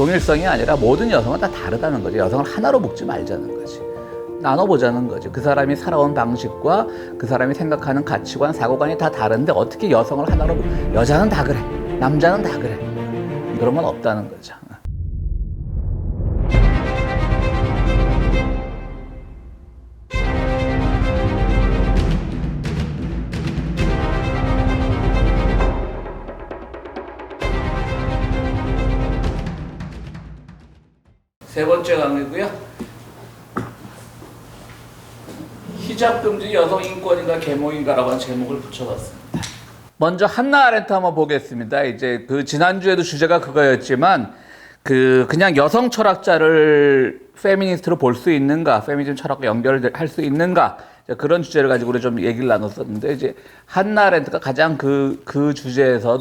동일성이 아니라 모든 여성은 다 다르다는 거죠. 여성을 하나로 묶지 말자는 거지. 나눠보자는 거죠. 그 사람이 살아온 방식과 그 사람이 생각하는 가치관, 사고관이 다 다른데 어떻게 여성을 하나로 여자는 다 그래, 남자는 다 그래. 그런 건 없다는 거죠. 세 번째 강의고요. 히잡 금지 여성 인권인가 계몽인가라고 하는 제목을 붙여봤습니다. 먼저 한나 아렌트 한번 보겠습니다. 이제 그 지난주에도 주제가 그거였지만 그냥 여성 철학자를 페미니스트로 볼 수 있는가, 페미니즘 철학과 연결할 수 있는가, 그런 주제를 가지고 우리 좀 얘기를 나눴었는데, 이제 한나 아렌트가 가장 그 주제에서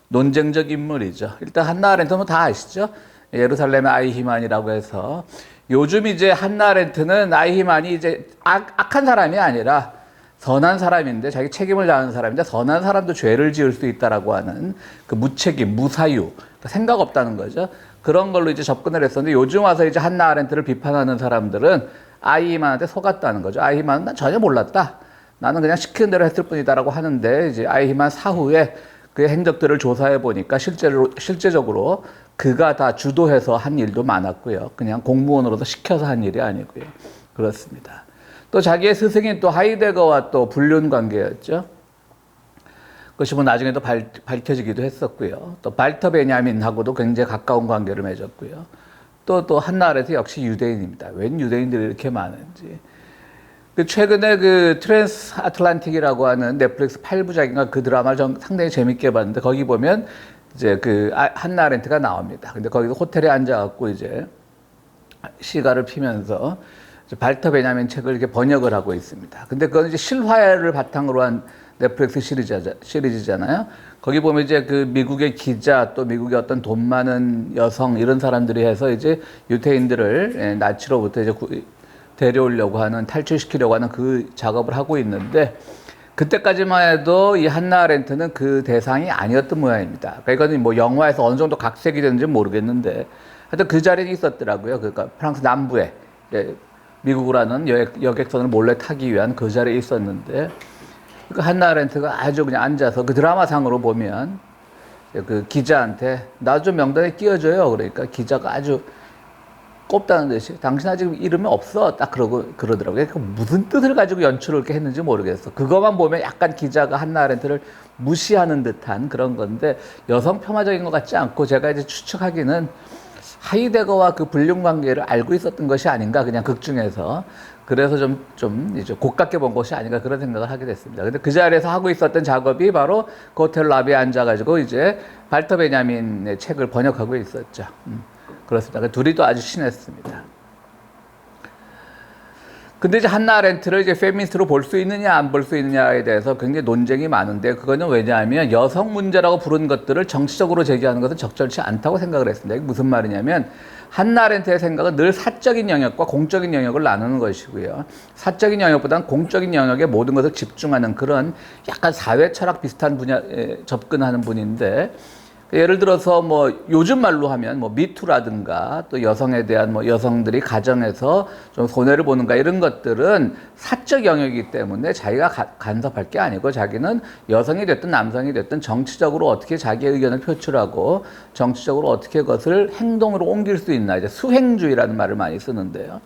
논쟁적 인물이죠. 일단 한나 아렌트는 다 아시죠? 예루살렘의 아이히만이라고 해서 요즘 이제 한나 아렌트는 아이히만이 이제 악한 사람이 아니라 선한 사람인데, 자기 책임을 다하는 사람인데 선한 사람도 죄를 지을 수 있다라고 하는 그 무책임, 무사유, 생각 없다는 거죠. 그런 걸로 이제 접근을 했었는데, 요즘 와서 이제 한나 아렌트를 비판하는 사람들은 아이히만한테 속았다는 거죠. 아이히만은 난 전혀 몰랐다, 나는 그냥 시키는 대로 했을 뿐이다라고 하는데, 이제 아이히만 사후에 그의 행적들을 조사해 보니까 실제적으로 그가 다 주도해서 한 일도 많았고요. 그냥 공무원으로서 시켜서 한 일이 아니고요. 그렇습니다. 또 자기의 스승인 또 하이데거와 또 불륜 관계였죠. 그것이 뭐 나중에 또 밝혀지기도 했었고요. 또 발터 베냐민하고도 굉장히 가까운 관계를 맺었고요. 또 한나 아렌트 역시 유대인입니다. 웬 유대인들이 이렇게 많은지. 최근에 그 트랜스 아틀란틱이라고 하는 넷플릭스 8부작인가 그 드라마를 전 상당히 재밌게 봤는데, 거기 보면 이제 한나 아렌트가 나옵니다. 근데 거기서 호텔에 앉아갖고 이제 시가를 피면서 발터 베냐민 책을 이렇게 번역을 하고 있습니다. 근데 그건 이제 실화를 바탕으로 한 넷플릭스 시리즈잖아요. 거기 보면 이제 그 미국의 기자, 또 미국의 어떤 돈 많은 여성, 이런 사람들이 해서 이제 유태인들을 나치로부터 이제 데려오려고 하는, 탈출시키려고 하는 그 작업을 하고 있는데, 그때까지만 해도 이 한나 아렌트는 그 대상이 아니었던 모양입니다. 그러니까 이거는 뭐 영화에서 어느 정도 각색이 되는지 모르겠는데, 하여튼 그 자리에 있었더라고요. 그러니까 프랑스 남부에 미국으로 하는 여객선을 몰래 타기 위한 그 자리에 있었는데, 그러니까 한나 아렌트가 아주 그냥 앉아서 그 드라마상으로 보면 그 기자한테 나 좀 명단에 끼워줘요. 그러니까 기자가 아주 꼽다는 듯이 당신 아직 이름이 없어, 딱 그러더라고요. 그러니까 무슨 뜻을 가지고 연출을 이렇게 했는지 모르겠어. 그것만 보면 약간 기자가 한나 아렌트를 무시하는 듯한 그런 건데, 여성 폄하적인 것 같지 않고, 제가 이제 추측하기는 하이데거와 그 불륜 관계를 알고 있었던 것이 아닌가, 그냥 극 중에서. 그래서 좀 이제 고깝게 본 것이 아닌가, 그런 생각을 하게 됐습니다. 근데 그 자리에서 하고 있었던 작업이 바로 그 호텔 라비에 앉아가지고 이제 발터 베냐민의 책을 번역하고 있었죠. 그렇습니다. 둘이 또 아주 친했습니다. 근데 이제 한나 아렌트를 이제 페미니스트로 볼 수 있느냐 안 볼 수 있느냐에 대해서 굉장히 논쟁이 많은데, 그거는 왜냐하면 여성 문제라고 부른 것들을 정치적으로 제기하는 것은 적절치 않다고 생각을 했습니다. 이게 무슨 말이냐면, 한나 아렌트의 생각은 늘 사적인 영역과 공적인 영역을 나누는 것이고요. 사적인 영역보다는 공적인 영역에 모든 것을 집중하는 그런 약간 사회 철학 비슷한 분야에 접근하는 분인데, 예를 들어서 뭐 요즘 말로 하면 뭐 미투라든가, 또 여성에 대한 뭐 여성들이 가정에서 좀 손해를 보는가, 이런 것들은 사적 영역이기 때문에 자기가 간섭할 게 아니고, 자기는 여성이 됐든 남성이 됐든 정치적으로 어떻게 자기의 의견을 표출하고 정치적으로 어떻게 그것을 행동으로 옮길 수 있나, 이제 수행주의라는 말을 많이 쓰는데요.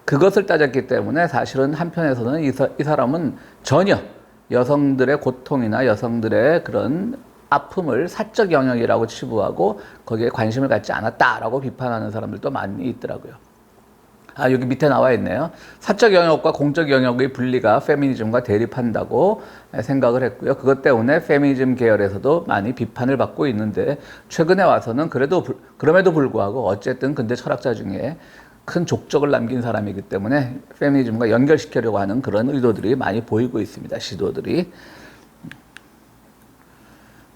그것을 따졌기 때문에 사실은 한편에서는 이 사람은 전혀 여성들의 고통이나 여성들의 그런 아픔을 사적 영역이라고 치부하고 거기에 관심을 갖지 않았다라고 비판하는 사람들도 많이 있더라고요. 여기 밑에 나와 있네요. 사적 영역과 공적 영역의 분리가 페미니즘과 대립한다고 생각을 했고요. 그것 때문에 페미니즘 계열에서도 많이 비판을 받고 있는데, 최근에 와서는 그럼에도 불구하고 어쨌든 근대 철학자 중에 큰 족적을 남긴 사람이기 때문에 페미니즘과 연결시키려고 하는 그런 의도들이 많이 보이고 있습니다. 시도들이.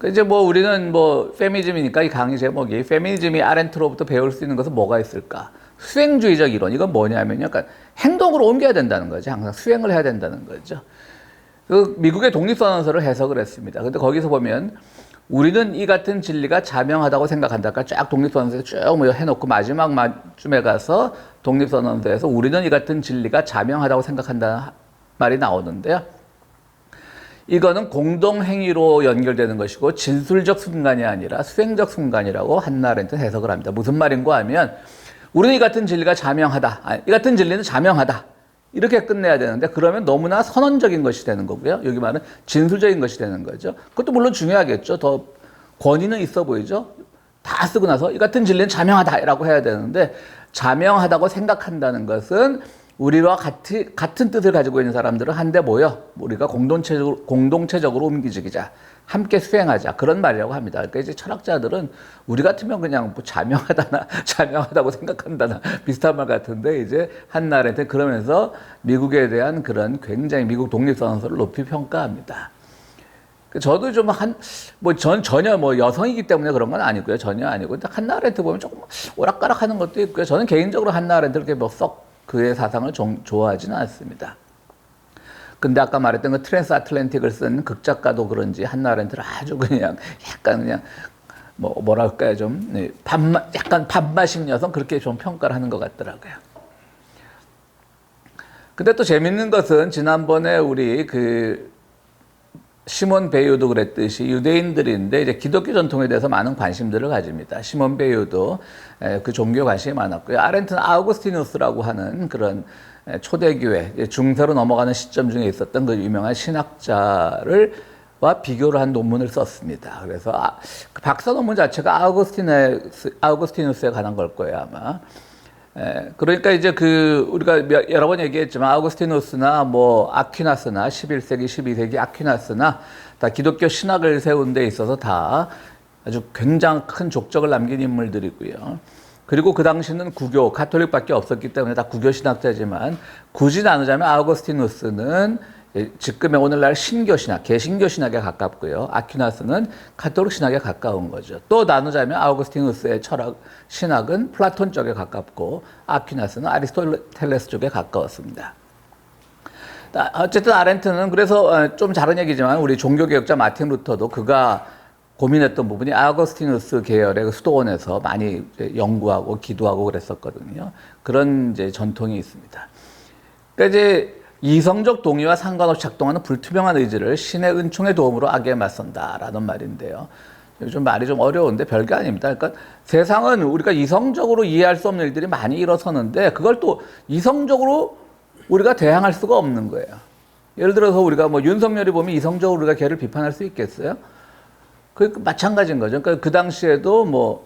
이제 뭐 우리는 뭐 페미니즘이니까 이 강의 제목이 페미니즘이 아렌트로부터 배울 수 있는 것은 뭐가 있을까? 수행주의적 이론. 이건 뭐냐면요, 약간 행동으로 옮겨야 된다는 거죠. 항상 수행을 해야 된다는 거죠. 그 미국의 독립선언서를 해석을 했습니다. 근데 거기서 보면 우리는 이 같은 진리가 자명하다고 생각한다. 그러니까 쫙 독립선언서에 쭉 뭐 해놓고 마지막쯤에 가서 독립선언서에서 우리는 이 같은 진리가 자명하다고 생각한다는 말이 나오는데요. 이거는 공동행위로 연결되는 것이고 진술적 순간이 아니라 수행적 순간이라고 한나 아렌트는 해석을 합니다. 무슨 말인가 하면 우리는 이 같은 진리가 자명하다. 이 같은 진리는 자명하다. 이렇게 끝내야 되는데 그러면 너무나 선언적인 것이 되는 거고요. 여기 말은 진술적인 것이 되는 거죠. 그것도 물론 중요하겠죠. 더 권위는 있어 보이죠. 다 쓰고 나서 이 같은 진리는 자명하다라고 해야 되는데 자명하다고 생각한다는 것은 우리와 같은 뜻을 가지고 있는 사람들은 한데 모여 우리가 공동체적으로 움직이자 함께 수행하자 그런 말이라고 합니다. 그러니까 이제 철학자들은 우리 같으면 그냥 뭐 자명하다고 생각한다나 비슷한 말 같은데 이제 한나 아렌트 그러면서 미국에 대한 그런 굉장히 미국 독립선언서를 높이 평가합니다. 저도 좀 전 전혀 뭐 여성이기 때문에 그런 건 아니고요. 전혀 아니고. 한나 아렌트 보면 조금 오락가락 하는 것도 있고요. 저는 개인적으로 한나 아렌트를 이렇게 뭐 썩 그의 사상을 좋아하지는 않습니다. 근데 아까 말했던 그 트랜스 아틀랜틱을 쓴 극작가도 그런지 한나 아렌트를 아주 그냥 약간 그냥 뭐랄까요 좀 약간 밥맛인 여성 그렇게 좀 평가를 하는 것 같더라고요. 근데 또 재밌는 것은 지난번에 우리 그 시몬 베이유도 그랬듯이 유대인들인데 이제 기독교 전통에 대해서 많은 관심들을 가집니다. 시몬 베이유도 그 종교 관심이 많았고요. 아렌트는 아우구스티누스라고 하는 그런 초대교회 중세로 넘어가는 시점 중에 있었던 그 유명한 신학자와 비교를 한 논문을 썼습니다. 그래서 그 박사 논문 자체가 아우구스티누스에 관한 걸 거예요 아마. 그러니까 이제 우리가 여러 번 얘기했지만 아우구스티누스나 뭐 아퀴나스나 11세기, 12세기 아퀴나스나 다 기독교 신학을 세운 데 있어서 다 아주 굉장히 큰 족적을 남긴 인물들이고요. 그리고 그 당시는 가톨릭밖에 없었기 때문에 다 구교 신학자지만 굳이 나누자면 아우구스티누스는 지금의 오늘날 신교신학, 개신교신학에 가깝고요. 아퀴나스는 가톨릭 신학에 가까운 거죠. 또 나누자면 아우구스티누스의 신학은 플라톤 쪽에 가깝고 아퀴나스는 아리스토텔레스 쪽에 가까웠습니다. 어쨌든 아렌트는 그래서 좀 다른 얘기지만 우리 종교개혁자 마틴 루터도 그가 고민했던 부분이 아우구스티누스 계열의 그 수도원에서 많이 연구하고 기도하고 그랬었거든요. 그런 이제 전통이 있습니다. 그러니까 이제 이성적 동의와 상관없이 작동하는 불투명한 의지를 신의 은총의 도움으로 악에 맞선다라는 말인데요. 요즘 말이 좀 어려운데 별게 아닙니다. 그러니까 세상은 우리가 이성적으로 이해할 수 없는 일들이 많이 일어서는데 그걸 또 이성적으로 우리가 대항할 수가 없는 거예요. 예를 들어서 우리가 뭐 윤석열이 보면 이성적으로 우리가 걔를 비판할 수 있겠어요? 그 마찬가지인 거죠. 그러니까 그 당시에도 뭐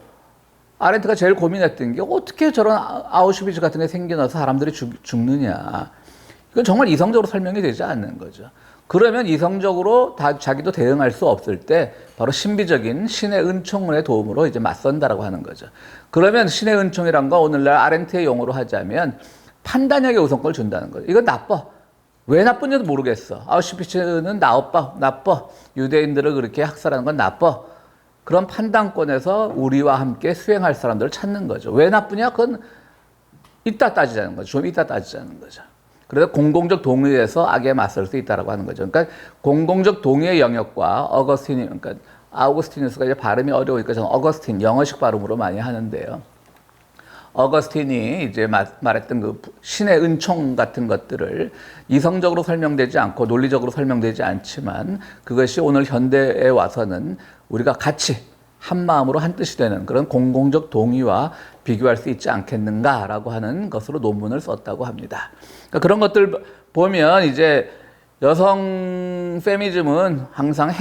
아렌트가 제일 고민했던 게 어떻게 저런 아우슈비츠 같은 게 생겨나서 사람들이 죽느냐. 이건 정말 이성적으로 설명이 되지 않는 거죠. 그러면 이성적으로 자기도 대응할 수 없을 때 바로 신비적인 신의 은총의 도움으로 이제 맞선다라고 하는 거죠. 그러면 신의 은총이란 거 오늘날 아렌트의 용어로 하자면 판단력의 우선권을 준다는 거죠. 이건 나빠. 왜 나쁜지도 모르겠어. 아우슈비츠는 나빠. 유대인들을 그렇게 학살하는 건 나빠. 그런 판단권에서 우리와 함께 수행할 사람들을 찾는 거죠. 왜 나쁘냐? 그건 이따 따지자는 거죠. 좀 이따 따지자는 거죠. 그래서 공공적 동의에서 악에 맞설 수 있다라고 하는 거죠. 그러니까 공공적 동의의 영역과 그러니까 아우구스티누스가 이제 발음이 어려우니까 저는 어거스틴 영어식 발음으로 많이 하는데요. 어거스틴이 이제 말했던 그 신의 은총 같은 것들을 이성적으로 설명되지 않고 논리적으로 설명되지 않지만 그것이 오늘 현대에 와서는 우리가 같이 한 마음으로 한 뜻이 되는 그런 공공적 동의와 비교할 수 있지 않겠는가라고 하는 것으로 논문을 썼다고 합니다. 그러니까 그런 것들 보면 이제 여성 페미니즘은 항상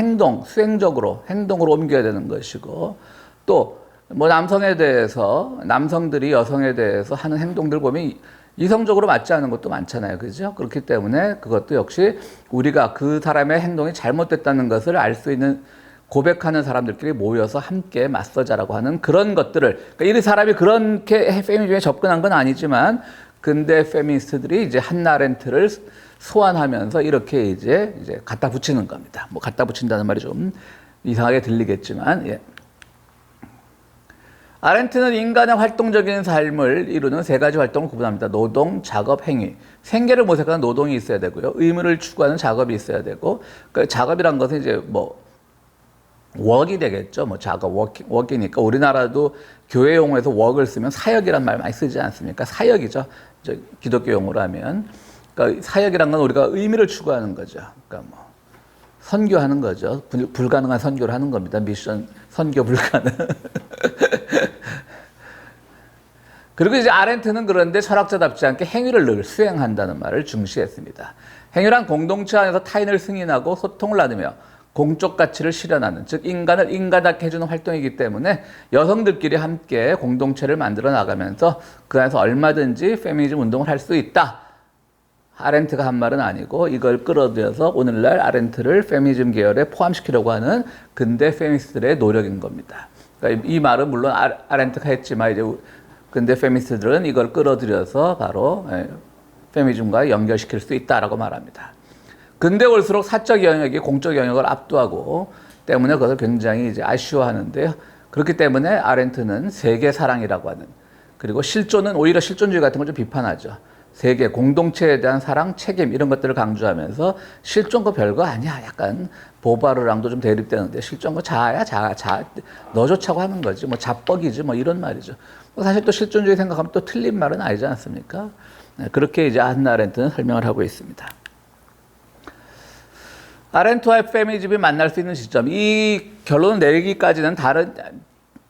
수행적으로 행동으로 옮겨야 되는 것이고 또 뭐 남성들이 여성에 대해서 하는 행동들 보면 이성적으로 맞지 않은 것도 많잖아요. 그죠? 그렇기 때문에 그것도 역시 우리가 그 사람의 행동이 잘못됐다는 것을 알 수 있는 고백하는 사람들끼리 모여서 함께 맞서자라고 하는 그런 것들을, 그러니까 이 사람이 그렇게 페미니즘에 접근한 건 아니지만 근대 페미니스트들이 이제 한나 아렌트를 소환하면서 이렇게 이제 갖다 붙이는 겁니다. 뭐 갖다 붙인다는 말이 좀 이상하게 들리겠지만, 예. 아렌트는 인간의 활동적인 삶을 이루는 세 가지 활동을 구분합니다. 노동, 작업, 행위. 생계를 모색하는 노동이 있어야 되고요. 의무를 추구하는 작업이 있어야 되고, 그 작업이란 것은 이제 뭐 웍이 되겠죠. 뭐 자가 웍이니까 우리나라도 교회 용어에서 웍을 쓰면 사역이란 말 많이 쓰지 않습니까? 사역이죠. 기독교 용어로 하면. 그러니까 사역이란 건 우리가 의미를 추구하는 거죠. 그러니까 뭐 선교하는 거죠. 불가능한 선교를 하는 겁니다. 미션 선교 불가능. 그리고 이제 아렌트는 그런데 철학자답지 않게 행위를 늘 수행한다는 말을 중시했습니다. 행위란 공동체 안에서 타인을 승인하고 소통을 나누며 공적 가치를 실현하는, 즉 인간을 인간답게 해주는 활동이기 때문에 여성들끼리 함께 공동체를 만들어 나가면서 그 안에서 얼마든지 페미니즘 운동을 할 수 있다. 아렌트가 한 말은 아니고 이걸 끌어들여서 오늘날 아렌트를 페미니즘 계열에 포함시키려고 하는 근대 페미니스트들의 노력인 겁니다. 그러니까 이 말은 물론 아렌트가 했지만 이제 근대 페미니스트들은 이걸 끌어들여서 바로 페미니즘과 연결시킬 수 있다라고 말합니다. 근대 올수록 사적 영역이 공적 영역을 압도하고 때문에 그것을 굉장히 이제 아쉬워하는데요. 그렇기 때문에 아렌트는 세계 사랑이라고 하는, 그리고 실존은 오히려 실존주의 같은 걸 좀 비판하죠. 세계 공동체에 대한 사랑, 책임 이런 것들을 강조하면서 실존 거 별거 아니야. 약간 보바르랑도 좀 대립되는데 실존 거 자아야 자아 너 좋자고 하는 거지. 뭐 자뻑이지 뭐 이런 말이죠. 사실 또 실존주의 생각하면 또 틀린 말은 아니지 않습니까? 그렇게 이제 한나 아렌트는 설명을 하고 있습니다. 아렌트와 페미니즘이 만날 수 있는 시점, 이 결론을 내리기까지는 다른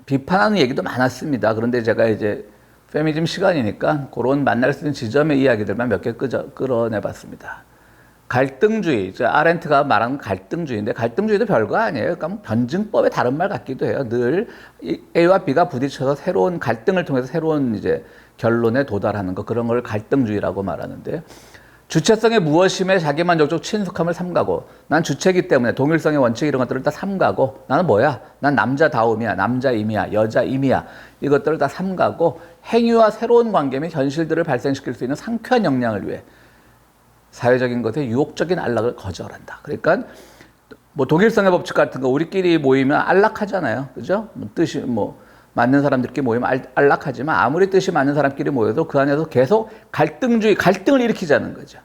비판하는 얘기도 많았습니다. 그런데 제가 이제 페미니즘 시간이니까 그런 만날 수 있는 지점의 이야기들만 몇 개 끌어내봤습니다. 갈등주의, 아렌트가 말하는 갈등주의인데 갈등주의도 별거 아니에요. 그러니까 변증법의 다른 말 같기도 해요. 늘 A와 B가 부딪혀서 새로운 갈등을 통해서 새로운 이제 결론에 도달하는 거, 그런 걸 갈등주의라고 말하는데, 주체성의 무엇임에 자기만족적 친숙함을 삼가고, 난 주체이기 때문에 동일성의 원칙 이런 것들을 다 삼가고, 나는 뭐야? 난 남자다움이야, 남자임이야, 여자임이야, 이것들을 다 삼가고 행위와 새로운 관계 및 현실들을 발생시킬 수 있는 상쾌한 역량을 위해 사회적인 것에 유혹적인 안락을 거절한다. 그러니까 뭐 독일성의 법칙 같은 거 우리끼리 모이면 안락하잖아요. 그죠? 뜻이 뭐 맞는 사람들끼리 모이면 안락하지만 아무리 뜻이 맞는 사람끼리 모여도 그 안에서 계속 갈등을 일으키자는 거죠.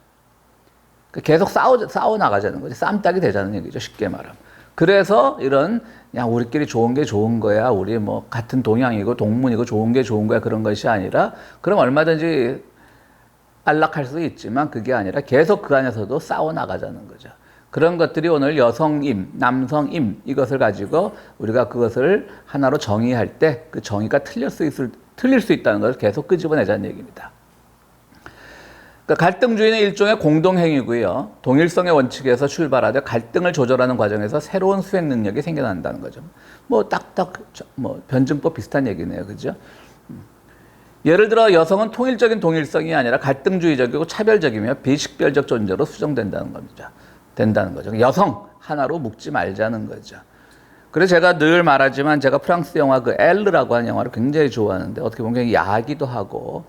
계속 싸워 나가자는 거죠. 쌈딱이 되자는 얘기죠. 쉽게 말하면. 그래서 이런 우리끼리 좋은 게 좋은 거야. 우리 뭐 같은 동양이고 동문이고 좋은 게 좋은 거야. 그런 것이 아니라, 그럼 얼마든지 안락할 수 있지만 그게 아니라 계속 그 안에서도 싸워 나가자는 거죠. 그런 것들이 오늘 여성임, 남성임 이것을 가지고 우리가 그것을 하나로 정의할 때 그 정의가 틀릴 수 있다는 것을 계속 끄집어내자는 얘기입니다. 그러니까 갈등주의는 일종의 공동행위고요. 동일성의 원칙에서 출발하되 갈등을 조절하는 과정에서 새로운 수행 능력이 생겨난다는 거죠. 뭐 딱딱 뭐 변증법 비슷한 얘기네요. 그죠? 예를 들어 여성은 통일적인 동일성이 아니라 갈등주의적이고 차별적이며 비식별적 존재로 수정된다는 겁니다. 된다는 거죠. 여성 하나로 묶지 말자는 거죠. 그래서 제가 늘 말하지만 제가 프랑스 영화 그 엘르라고 하는 영화를 굉장히 좋아하는데 어떻게 보면 굉장히 야하기도 하고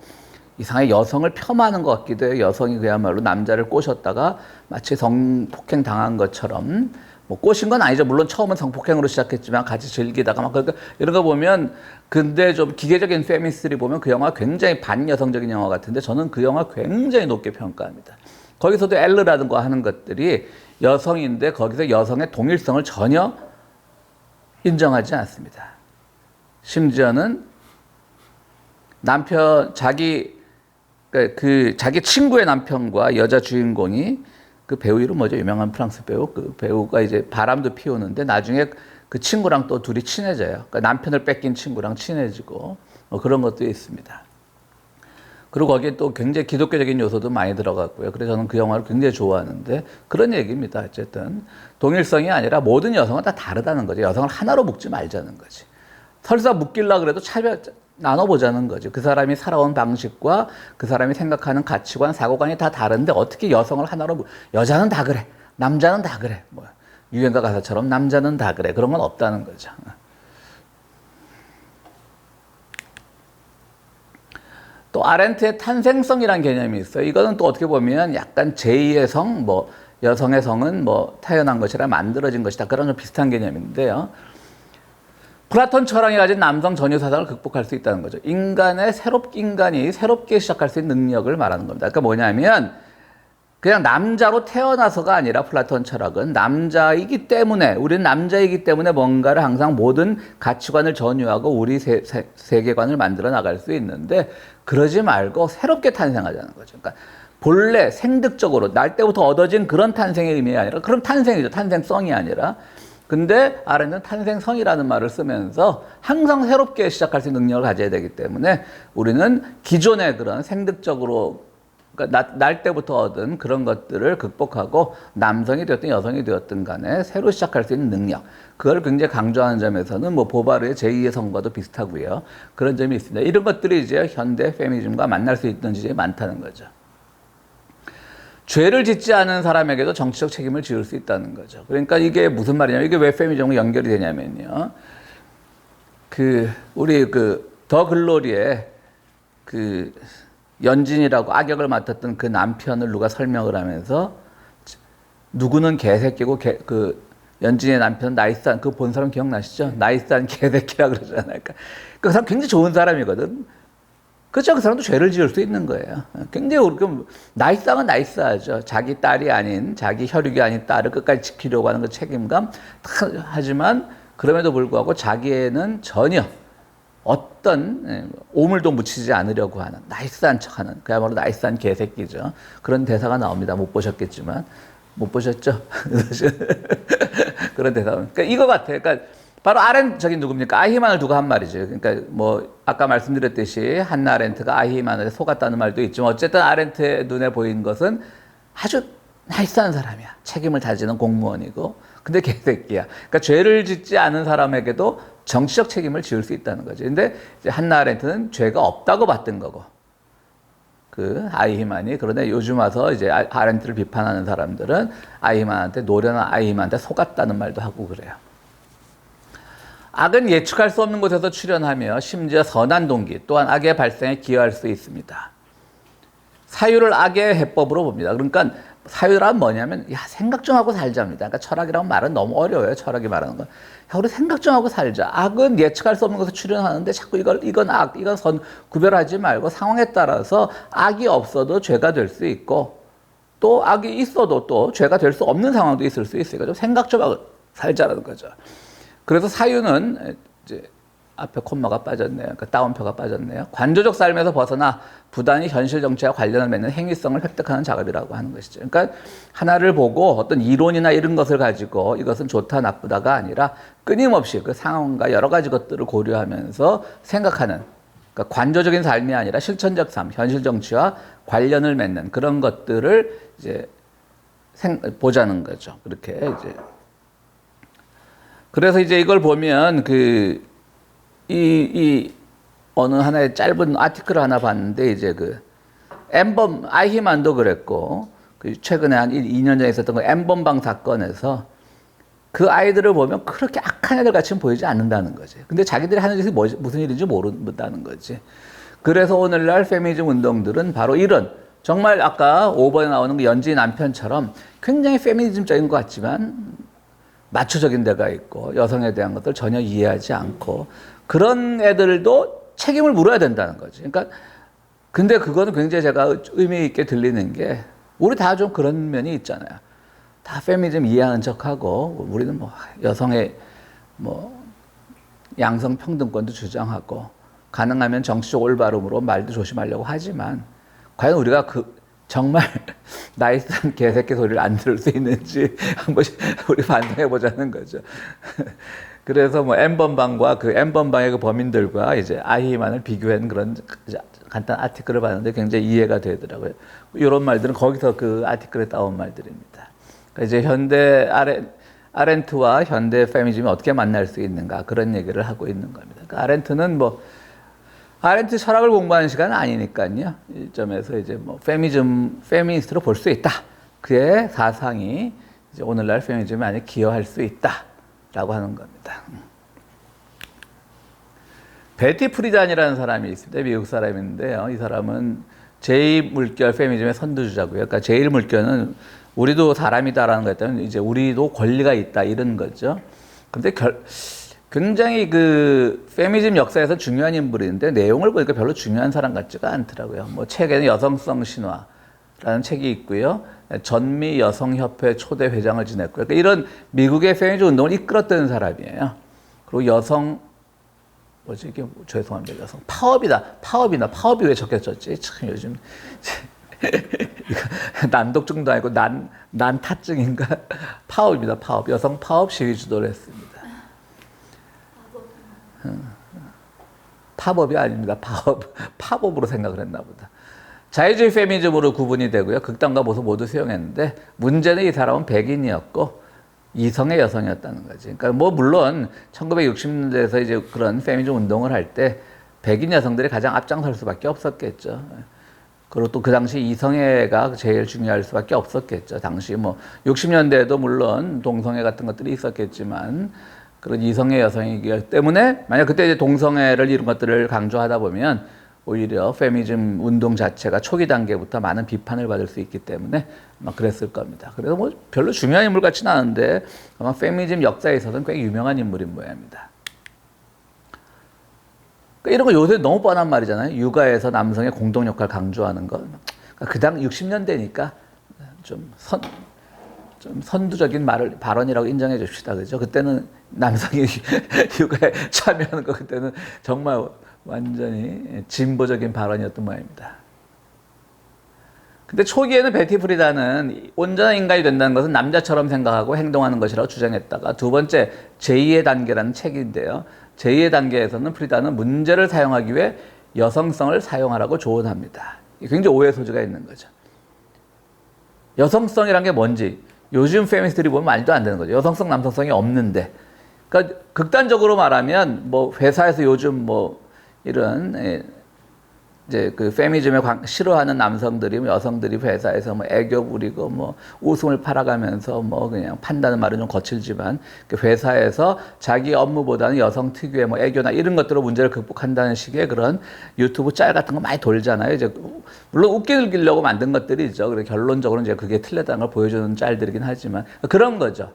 이상하게 여성을 폄하하는 것 같기도 해요. 여성이 그야말로 남자를 꼬셨다가 마치 성폭행 당한 것처럼, 뭐 꼬신 건 아니죠. 물론 처음은 성폭행으로 시작했지만 같이 즐기다가 막 그러니까 이런 거 보면, 근데 좀 기계적인 페미니스트들이 보면 그 영화 굉장히 반여성적인 영화 같은데 저는 그 영화 굉장히 높게 평가합니다. 거기서도 엘르라든가 하는 것들이 여성인데 거기서 여성의 동일성을 전혀 인정하지 않습니다. 심지어는 자기 친구의 남편과 여자 주인공이, 그 배우 이름 뭐죠? 유명한 프랑스 배우. 그 배우가 이제 바람도 피우는데 나중에 그 친구랑 또 둘이 친해져요. 그러니까 남편을 뺏긴 친구랑 친해지고 뭐 그런 것도 있습니다. 그리고 거기에 또 굉장히 기독교적인 요소도 많이 들어갔고요. 그래서 저는 그 영화를 굉장히 좋아하는데 그런 얘기입니다. 어쨌든 동일성이 아니라 모든 여성은 다 다르다는 거죠. 여성을 하나로 묶지 말자는 거지. 설사 묶이려고 그래도 나눠보자는 거죠. 그 사람이 살아온 방식과 그 사람이 생각하는 가치관, 사고관이 다 다른데 어떻게 여성을 하나로 여자는 다 그래, 남자는 다 그래. 뭐 유행가 가사처럼 남자는 다 그래. 그런 건 없다는 거죠. 또 아렌트의 탄생성이라는 개념이 있어요. 이거는 또 어떻게 보면 약간 제2의 성, 뭐 여성의 성은 뭐 태어난 것이라 만들어진 것이다. 그런 좀 비슷한 개념인데요. 플라톤 철학이 가진 남성 전유 사상을 극복할 수 있다는 거죠. 인간이 새롭게 시작할 수 있는 능력을 말하는 겁니다. 그러니까 뭐냐면 그냥 남자로 태어나서가 아니라 플라톤 철학은 남자이기 때문에 우리는 남자이기 때문에 뭔가를 항상 모든 가치관을 전유하고 우리 세계관을 만들어 나갈 수 있는데 그러지 말고 새롭게 탄생하자는 거죠. 그러니까 본래 생득적으로 날 때부터 얻어진 그런 탄생의 의미가 아니라 그런 탄생이죠. 탄생성이 아니라. 근데 아렌트는 탄생성이라는 말을 쓰면서 항상 새롭게 시작할 수 있는 능력을 가져야 되기 때문에 우리는 기존의 그런 생득적으로 그러니까 날 때부터 얻은 그런 것들을 극복하고 남성이 되었든 여성이 되었든 간에 새로 시작할 수 있는 능력. 그걸 굉장히 강조하는 점에서는 뭐 보바르의 제2의 성과도 비슷하고요. 그런 점이 있습니다. 이런 것들이 이제 현대 페미니즘과 만날 수 있는 지점이 많다는 거죠. 죄를 짓지 않은 사람에게도 정치적 책임을 지을 수 있다는 거죠. 그러니까 이게 무슨 말이냐면 이게 왜 페미니즘과 연결이 되냐면요. 우리 더 글로리의 연진이라고 악역을 맡았던 그 남편을 누가 설명을 하면서 누구는 개새끼고 연진의 남편은 나이스한 그 본 사람 기억나시죠? 나이스한 개새끼라 그러잖아요. 그러니까 그 사람 굉장히 좋은 사람이거든. 그렇죠? 그 사람도 죄를 지을 수 있는 거예요. 굉장히 나이스하면 나이스하죠. 자기 딸이 아닌 자기 혈육이 아닌 딸을 끝까지 지키려고 하는 그 책임감. 하지만 그럼에도 불구하고 자기에는 전혀 어떤 오물도 묻히지 않으려고 하는 나이스한 척하는 그야말로 나이스한 개새끼죠. 그런 대사가 나옵니다. 못 보셨겠지만 못 보셨죠? 그런 대사. 그러니까 이거 같아요. 그러니까 바로 저기 누굽니까? 아히만을 두고 한 말이죠. 그러니까 뭐 아까 말씀드렸듯이 한나 아렌트가 아히만을 속았다는 말도 있지만 어쨌든 아렌트의 눈에 보인 것은 아주 나이스한 사람이야. 책임을 다지는 공무원이고. 근데 개새끼야. 그러니까 죄를 짓지 않은 사람에게도 정치적 책임을 지을 수 있다는 거죠. 근데 이제 한나 아렌트는 죄가 없다고 봤던 거고. 아이히만이. 그런데 요즘 와서 이제 아렌트를 비판하는 사람들은 아이히만한테 노련한 아이히만한테 속았다는 말도 하고 그래요. 악은 예측할 수 없는 곳에서 출현하며 심지어 선한 동기 또한 악의 발생에 기여할 수 있습니다. 사유를 악의 해법으로 봅니다. 그러니까 사유란 뭐냐면 생각 좀 하고 살자입니다. 그러니까 철학이라는 말은 너무 어려워요. 철학이 말하는 건. 우리 생각 좀 하고 살자. 악은 예측할 수 없는 곳에서 출현하는데 자꾸 이건 악, 이건 선 구별하지 말고 상황에 따라서 악이 없어도 죄가 될 수 있고 또 악이 있어도 또 죄가 될 수 없는 상황도 있을 수 있으니까 좀 생각 좀 하고 살자라는 거죠. 그래서 사유는 이제 앞에 콤마가 빠졌네요. 그러니까 따옴표가 빠졌네요. 관조적 삶에서 벗어나 부단히 현실 정치와 관련을 맺는 행위성을 획득하는 작업이라고 하는 것이죠. 그러니까 하나를 보고 어떤 이론이나 이런 것을 가지고 이것은 좋다 나쁘다가 아니라 끊임없이 그 상황과 여러 가지 것들을 고려하면서 생각하는 그러니까 관조적인 삶이 아니라 실천적 삶, 현실 정치와 관련을 맺는 그런 것들을 이제 보자는 거죠. 그렇게 이제 그래서 이제 이걸 보면 어느 하나의 짧은 아티클을 하나 봤는데 이제 엠범 아히만도 그랬고 최근에 한 2년 전에 있었던 엠범방 사건에서 그 아이들을 보면 그렇게 악한 애들 같이 보이지 않는다는 거지. 근데 자기들이 하는 짓이 무슨 일인지 모른다는 거지. 그래서 오늘날 페미니즘 운동들은 바로 이런 정말 아까 5번에 나오는 그 연지 남편처럼 굉장히 페미니즘적인 것 같지만 마초적인 데가 있고 여성에 대한 것들 전혀 이해하지 않고 그런 애들도 책임을 물어야 된다는 거지. 그러니까 근데 그거는 굉장히 제가 의미 있게 들리는 게 우리 다 좀 그런 면이 있잖아요. 다 페미니즘 이해하는 척하고 우리는 뭐 여성의 뭐 양성 평등권도 주장하고 가능하면 정치적 올바름으로 말도 조심하려고 하지만 과연 우리가 정말 나이스한 개새끼 소리를 안 들을 수 있는지 한번 우리 반성해 보자는 거죠. 그래서 뭐 N번방과 N번방의 그 범인들과 이제 아히만을 비교한 그런 간단한 아티클을 봤는데 굉장히 이해가 되더라고요. 이런 말들은 거기서 그 아티클에 따온 말들입니다. 그러니까 이제 현대 아렌트와 현대 페미니즘이 어떻게 만날 수 있는가 그런 얘기를 하고 있는 겁니다. 그러니까 아렌트 철학을 공부하는 시간은 아니니까요. 이 점에서 이제 뭐 페미니스트로 볼 수 있다. 그의 사상이 이제 오늘날 페미니즘에 많이 기여할 수 있다라고 하는 겁니다. 베티 프리단이라는 사람이 있습니다. 미국 사람인데요. 이 사람은 제2물결 페미니즘의 선두주자고요. 그러니까 제1물결은 우리도 사람이다라는 것 때문에 이제 우리도 권리가 있다 이런 거죠. 근데 굉장히 페미니즘 역사에서 중요한 인물인데 내용을 보니까 별로 중요한 사람 같지가 않더라고요. 뭐 책에는 여성성 신화라는 책이 있고요. 전미 여성협회 초대 회장을 지냈고요. 그러니까 이런 미국의 페미니즘 운동을 이끌었던 사람이에요. 그리고 여성 뭐지 이게 죄송합니다. 여성 파업이 왜 적혀졌지? 참 요즘 난독증도 아니고 난타증인가? 파업입니다. 파업. 여성 파업 시위 주도를 했습니다. 팝업이 아닙니다. 팝업으로 생각을 했나 보다. 자유주의 페미니즘으로 구분이 되고요. 극단과 보수 모두 수용했는데 문제는 이 사람은 백인이었고 이성의 여성이었다는 거지. 그러니까 뭐 물론 1960년대에서 이제 그런 페미니즘 운동을 할 때 백인 여성들이 가장 앞장설 수밖에 없었겠죠. 그리고 또 그 당시 이성애가 제일 중요할 수밖에 없었겠죠. 당시 뭐 60년대에도 물론 동성애 같은 것들이 있었겠지만 그런 이성애 여성이기 때문에 만약 그때 이제 동성애를 이런 것들을 강조하다 보면 오히려 페미니즘 운동 자체가 초기 단계부터 많은 비판을 받을 수 있기 때문에 아마 그랬을 겁니다. 그래서 뭐 별로 중요한 인물 같지는 않은데 아마 페미니즘 역사에 있어서는 꽤 유명한 인물인 모양입니다. 그러니까 이런 거 요새 너무 뻔한 말이잖아요. 육아에서 남성의 공동 역할 강조하는 거. 그러니까 그당 60년대니까 좀 선두적인 발언이라고 인정해 줍시다. 그죠? 그때는 남성이 육아에 참여하는 거 그때는 정말 완전히 진보적인 발언이었던 모양입니다. 근데 초기에는 베티 프리다는 온전한 인간이 된다는 것은 남자처럼 생각하고 행동하는 것이라고 주장했다가 두 번째 제2의 단계라는 책인데요. 제2의 단계에서는 프리다는 문제를 사용하기 위해 여성성을 사용하라고 조언합니다. 굉장히 오해 소지가 있는 거죠. 여성성이란 게 뭔지 요즘 페미니스트들이 보면 말도 안 되는 거죠. 여성성, 남성성이 없는데. 그러니까 극단적으로 말하면 뭐 회사에서 요즘 뭐 이런 이제 그 페미니즘에 싫어하는 남성들이 여성들이 회사에서 뭐 애교 부리고 뭐 웃음을 팔아가면서 뭐 그냥 판다는 말은 좀 거칠지만 그 회사에서 자기 업무보다는 여성 특유의 뭐 애교나 이런 것들로 문제를 극복한다는 식의 그런 유튜브 짤 같은 거 많이 돌잖아요. 이제 물론 웃기려고 만든 것들이죠. 그래서 결론적으로 이제 그게 틀렸다는 걸 보여주는 짤들이긴 하지만 그런 거죠.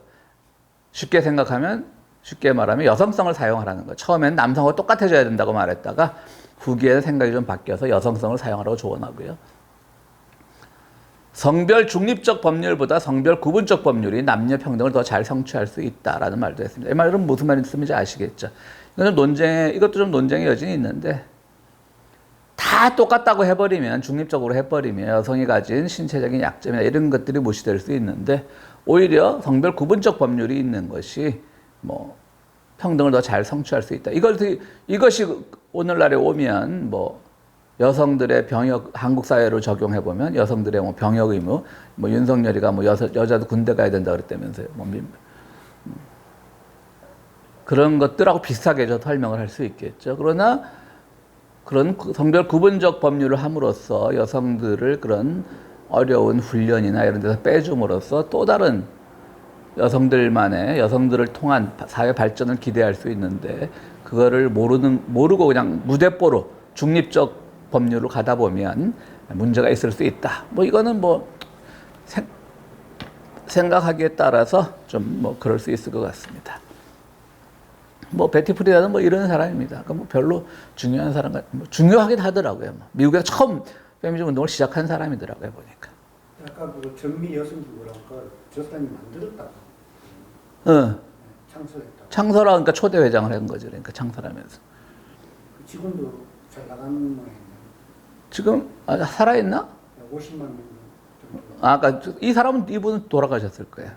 쉽게 생각하면 쉽게 말하면 여성성을 사용하라는 거. 처음에는 남성과 똑같아져야 된다고 말했다가 후기에는 생각이 좀 바뀌어서 여성성을 사용하라고 조언하고요. 성별 중립적 법률보다 성별 구분적 법률이 남녀 평등을 더 잘 성취할 수 있다라는 말도 했습니다. 이 말은 무슨 말인지 아시겠죠? 이것도 좀 논쟁의 여진이 있는데 다 똑같다고 해버리면 중립적으로 해버리면 여성이 가진 신체적인 약점이나 이런 것들이 무시될 수 있는데 오히려 성별 구분적 법률이 있는 것이 뭐 평등을 더 잘 성취할 수 있다. 이것이 오늘날에 오면 뭐 여성들의 병역 한국 사회로 적용해 보면 여성들의 뭐 병역 의무 뭐 윤석열이가 뭐 여자도 군대 가야 된다 그랬다면서요. 뭐 그런 것들하고 비슷하게 저 설명을 할 수 있겠죠. 그러나 그런 성별 구분적 법률을 함으로써 여성들을 그런 어려운 훈련이나 이런 데서 빼줌으로써 또 다른 여성들을 통한 사회 발전을 기대할 수 있는데 그거를 모르고 그냥 무대뽀로 중립적 법률로 가다 보면 문제가 있을 수 있다. 뭐 이거는 뭐 생각하기에 따라서 좀 뭐 그럴 수 있을 것 같습니다. 뭐 베티 프리다는 뭐 이런 사람입니다. 그러니까 뭐 별로 중요한 사람 뭐 중요하긴 하더라고요. 뭐 미국에서 처음 페미니즘 운동을 시작한 사람이더라고요 보니까. 아까 그 전미 여성부라니까 저 사람이 만들었다고. 창설하 그러니까 초대 회장을 한 거죠. 그러니까 창설하면서. 지금도 잘 나가는 모양이네요. 지금 살아있나? 50만 명 정도. 아까 이분은 돌아가셨을 거예요.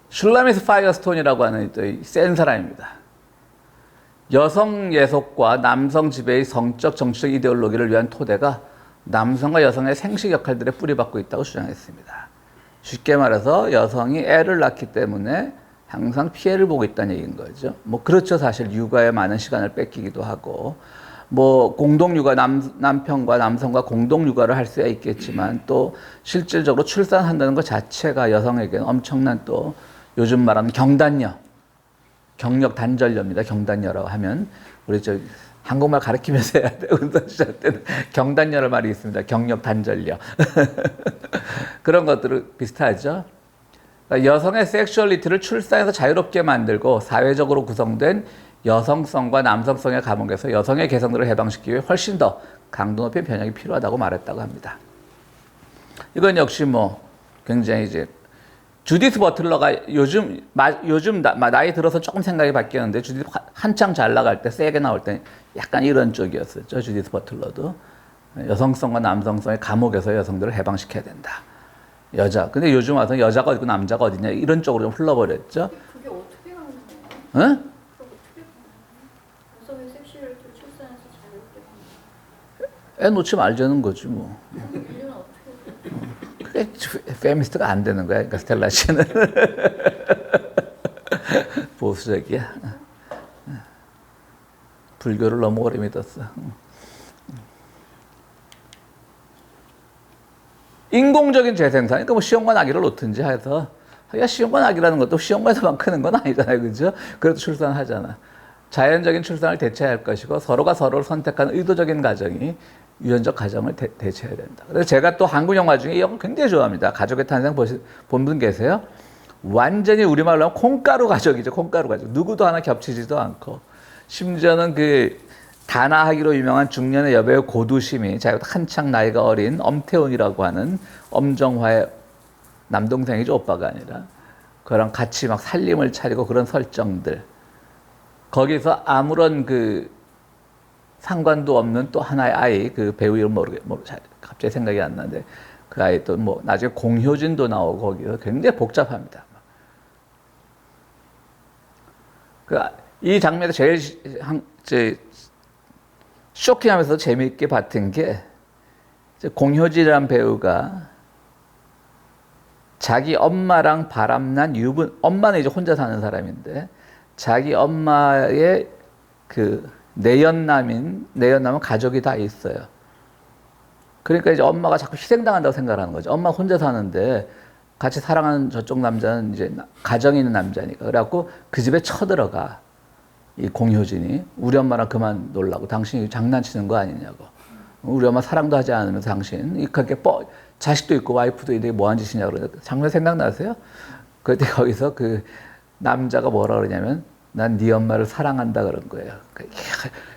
슐라미스 파이어스톤이라고 하는 또 센 사람입니다. 여성 예속과 남성 지배의 성적 정치적 이데올로기를 위한 토대가 남성과 여성의 생식 역할들에 뿌리박고 있다고 주장했습니다. 쉽게 말해서 여성이 애를 낳기 때문에 항상 피해를 보고 있다는 얘기인 거죠. 뭐 그렇죠. 사실 육아에 많은 시간을 뺏기기도 하고 뭐 공동육아 남편과 남성과 공동육아를 할 수야 있겠지만 또 실질적으로 출산한다는 것 자체가 여성에게는 엄청난 또 요즘 말하는 경력 단절녀입니다. 경단녀라고 하면 우리 한국말 가르치면서 해야 돼. 운동 시작 때는 경단녀라는 말이 있습니다. 경력 단절녀. 그런 것들은 비슷하죠. 그러니까 여성의 섹슈얼리티를 출산에서 자유롭게 만들고 사회적으로 구성된 여성성과 남성성의 감옥에서 여성의 개성들을 해방시키기 위해 훨씬 더 강도 높인 변혁이 필요하다고 말했다고 합니다. 이건 역시 뭐 굉장히 이제 주디스 버틀러가 요즘 나이 들어서 조금 생각이 바뀌었는데 주디스 한창 잘 나갈 때 세게 나올 때 약간 이런 쪽이었었죠. 주디스 버틀러도 여성성과 남성성의 감옥에서 여성들을 해방시켜야 된다. 여자. 근데 요즘 와서 여자가 어디고 남자가 어디냐 이런 쪽으로 좀 흘러버렸죠. 그게 어떻게 가는 거예요? 응? 그럼 어떻게 가는 거예요? 여성의 섹시를 출산해서 자유롭게 하는 애 놓지 말자는 거지 뭐. 거예요? 인류는 어떻게 돼요? 그게 페미니스트가 안 되는 거야. 그러니까 스텔라 씨는 보수적이야. 불교를 너무 오래 믿었어. 인공적인 재생산, 그러니까 뭐 시험관 아기를 놓든지 해서, 야 시험관 아기라는 것도 시험관에서만 크는 건 아니잖아요, 그죠? 그래도 출산하잖아. 자연적인 출산을 대체해야 할 것이고 서로가 서로를 선택한 의도적인 가정이 유전적 가정을 대체해야 된다. 그래서 제가 또 한국 영화 중에 이 영화 굉장히 좋아합니다. 가족의 탄생 본 분 계세요? 완전히 우리말로 하면 콩가루 가족이죠. 콩가루 가족. 누구도 하나 겹치지도 않고 심지어는 그 다나하기로 유명한 중년의 여배우 고두심이 자기가 한창 나이가 어린 엄태훈이라고 하는 엄정화의 남동생이죠. 오빠가 아니라. 그랑 같이 막 살림을 차리고 그런 설정들. 거기서 아무런 그 상관도 없는 또 하나의 아이, 그 배우 이름 갑자기 생각이 안 나는데 그 아이 또 뭐 나중에 공효진도 나오고 거기서 굉장히 복잡합니다. 이 장면에서 제일 쇼킹하면서 재미있게 봤던 게 공효진이라는 배우가 자기 엄마랑 바람난 유분, 엄마는 이제 혼자 사는 사람인데 자기 엄마의 그 내연남은 가족이 다 있어요. 그러니까 이제 엄마가 자꾸 희생당한다고 생각하는 거죠. 엄마 혼자 사는데 같이 사랑하는 저쪽 남자는 이제 가정이 있는 남자니까. 그래갖고 그 집에 쳐들어가. 이 공효진이 우리 엄마랑 그만 놀라고 당신이 장난치는 거 아니냐고. 우리 엄마 사랑도 하지 않으면서 당신 그렇게 자식도 있고 와이프도 있는데 뭐한 짓이냐 그러니까 장면 생각나세요? 그때 거기서 그 남자가 뭐라 그러냐면 난 네 엄마를 사랑한다 그런 거예요.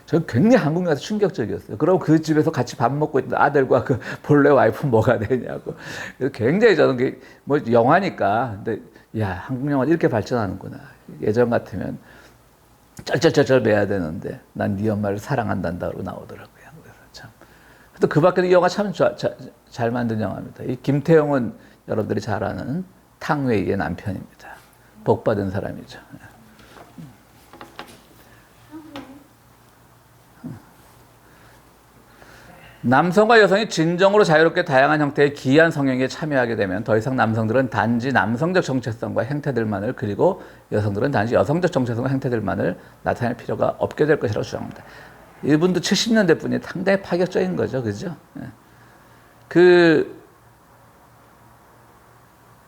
저 굉장히 한국 영화에서 충격적이었어요. 그럼 그 집에서 같이 밥 먹고 있던 아들과 그 본래 와이프는 뭐가 되냐고. 굉장히 저는 뭐 영화니까 근데 야 한국 영화 이렇게 발전하는구나. 예전 같으면 쩔쩔쩔쩔 매야 되는데 난 네 엄마를 사랑한단다고 나오더라고요. 그래서 참. 또 그 밖에도 이 영화 참 잘 만든 영화입니다. 이 김태형은 여러분들이 잘 아는 탕웨이의 남편입니다. 복 받은 사람이죠. 남성과 여성이 진정으로 자유롭게 다양한 형태의 기이한 성형에 참여하게 되면 더 이상 남성들은 단지 남성적 정체성과 행태들만을 그리고 여성들은 단지 여성적 정체성과 행태들만을 나타낼 필요가 없게 될 것이라고 주장합니다. 이분도 70년대 분이 상당히 파격적인 거죠. 그죠? 그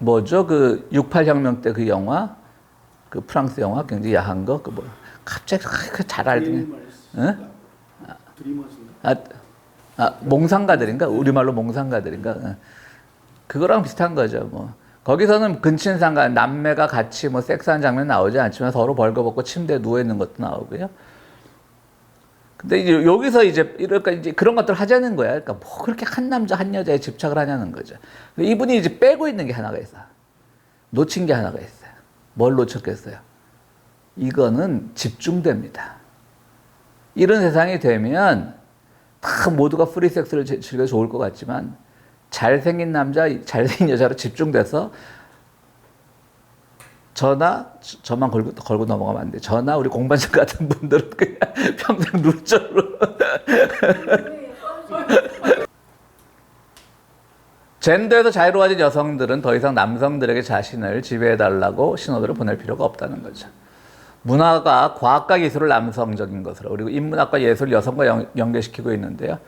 68혁명 때 그 영화, 그 프랑스 영화 굉장히 야한 거, 갑자기 잘 알더니, 몽상가들인가? 우리말로 몽상가들인가? 그거랑 비슷한 거죠, 뭐. 거기서는 근친상간, 남매가 같이 뭐 섹스하는 장면 나오지 않지만 서로 벌거벗고 침대에 누워있는 것도 나오고요. 근데 이제 여기서 이제 그런 것들을 하자는 거야. 그러니까 뭐 그렇게 한 남자, 한 여자에 집착을 하냐는 거죠. 이분이 이제 빼고 있는 게 하나가 있어. 놓친 게 하나가 있어요. 뭘 놓쳤겠어요? 이거는 집중됩니다. 이런 세상이 되면 다 모두가 프리섹스를 즐겨 좋을 것 같지만 잘생긴 남자, 잘생긴 여자로 집중돼서 저만 걸고 넘어가면 안 돼. 저나 우리 공반장 같은 분들은 그냥 평생 루저로. 젠더에서 자유로워진 여성들은 더 이상 남성들에게 자신을 지배해달라고 신호들을 보낼 필요가 없다는 거죠. 문화가 과학과 기술을 남성적인 것으로 그리고 인문학과 예술을 여성과 연계시키고 있는데요.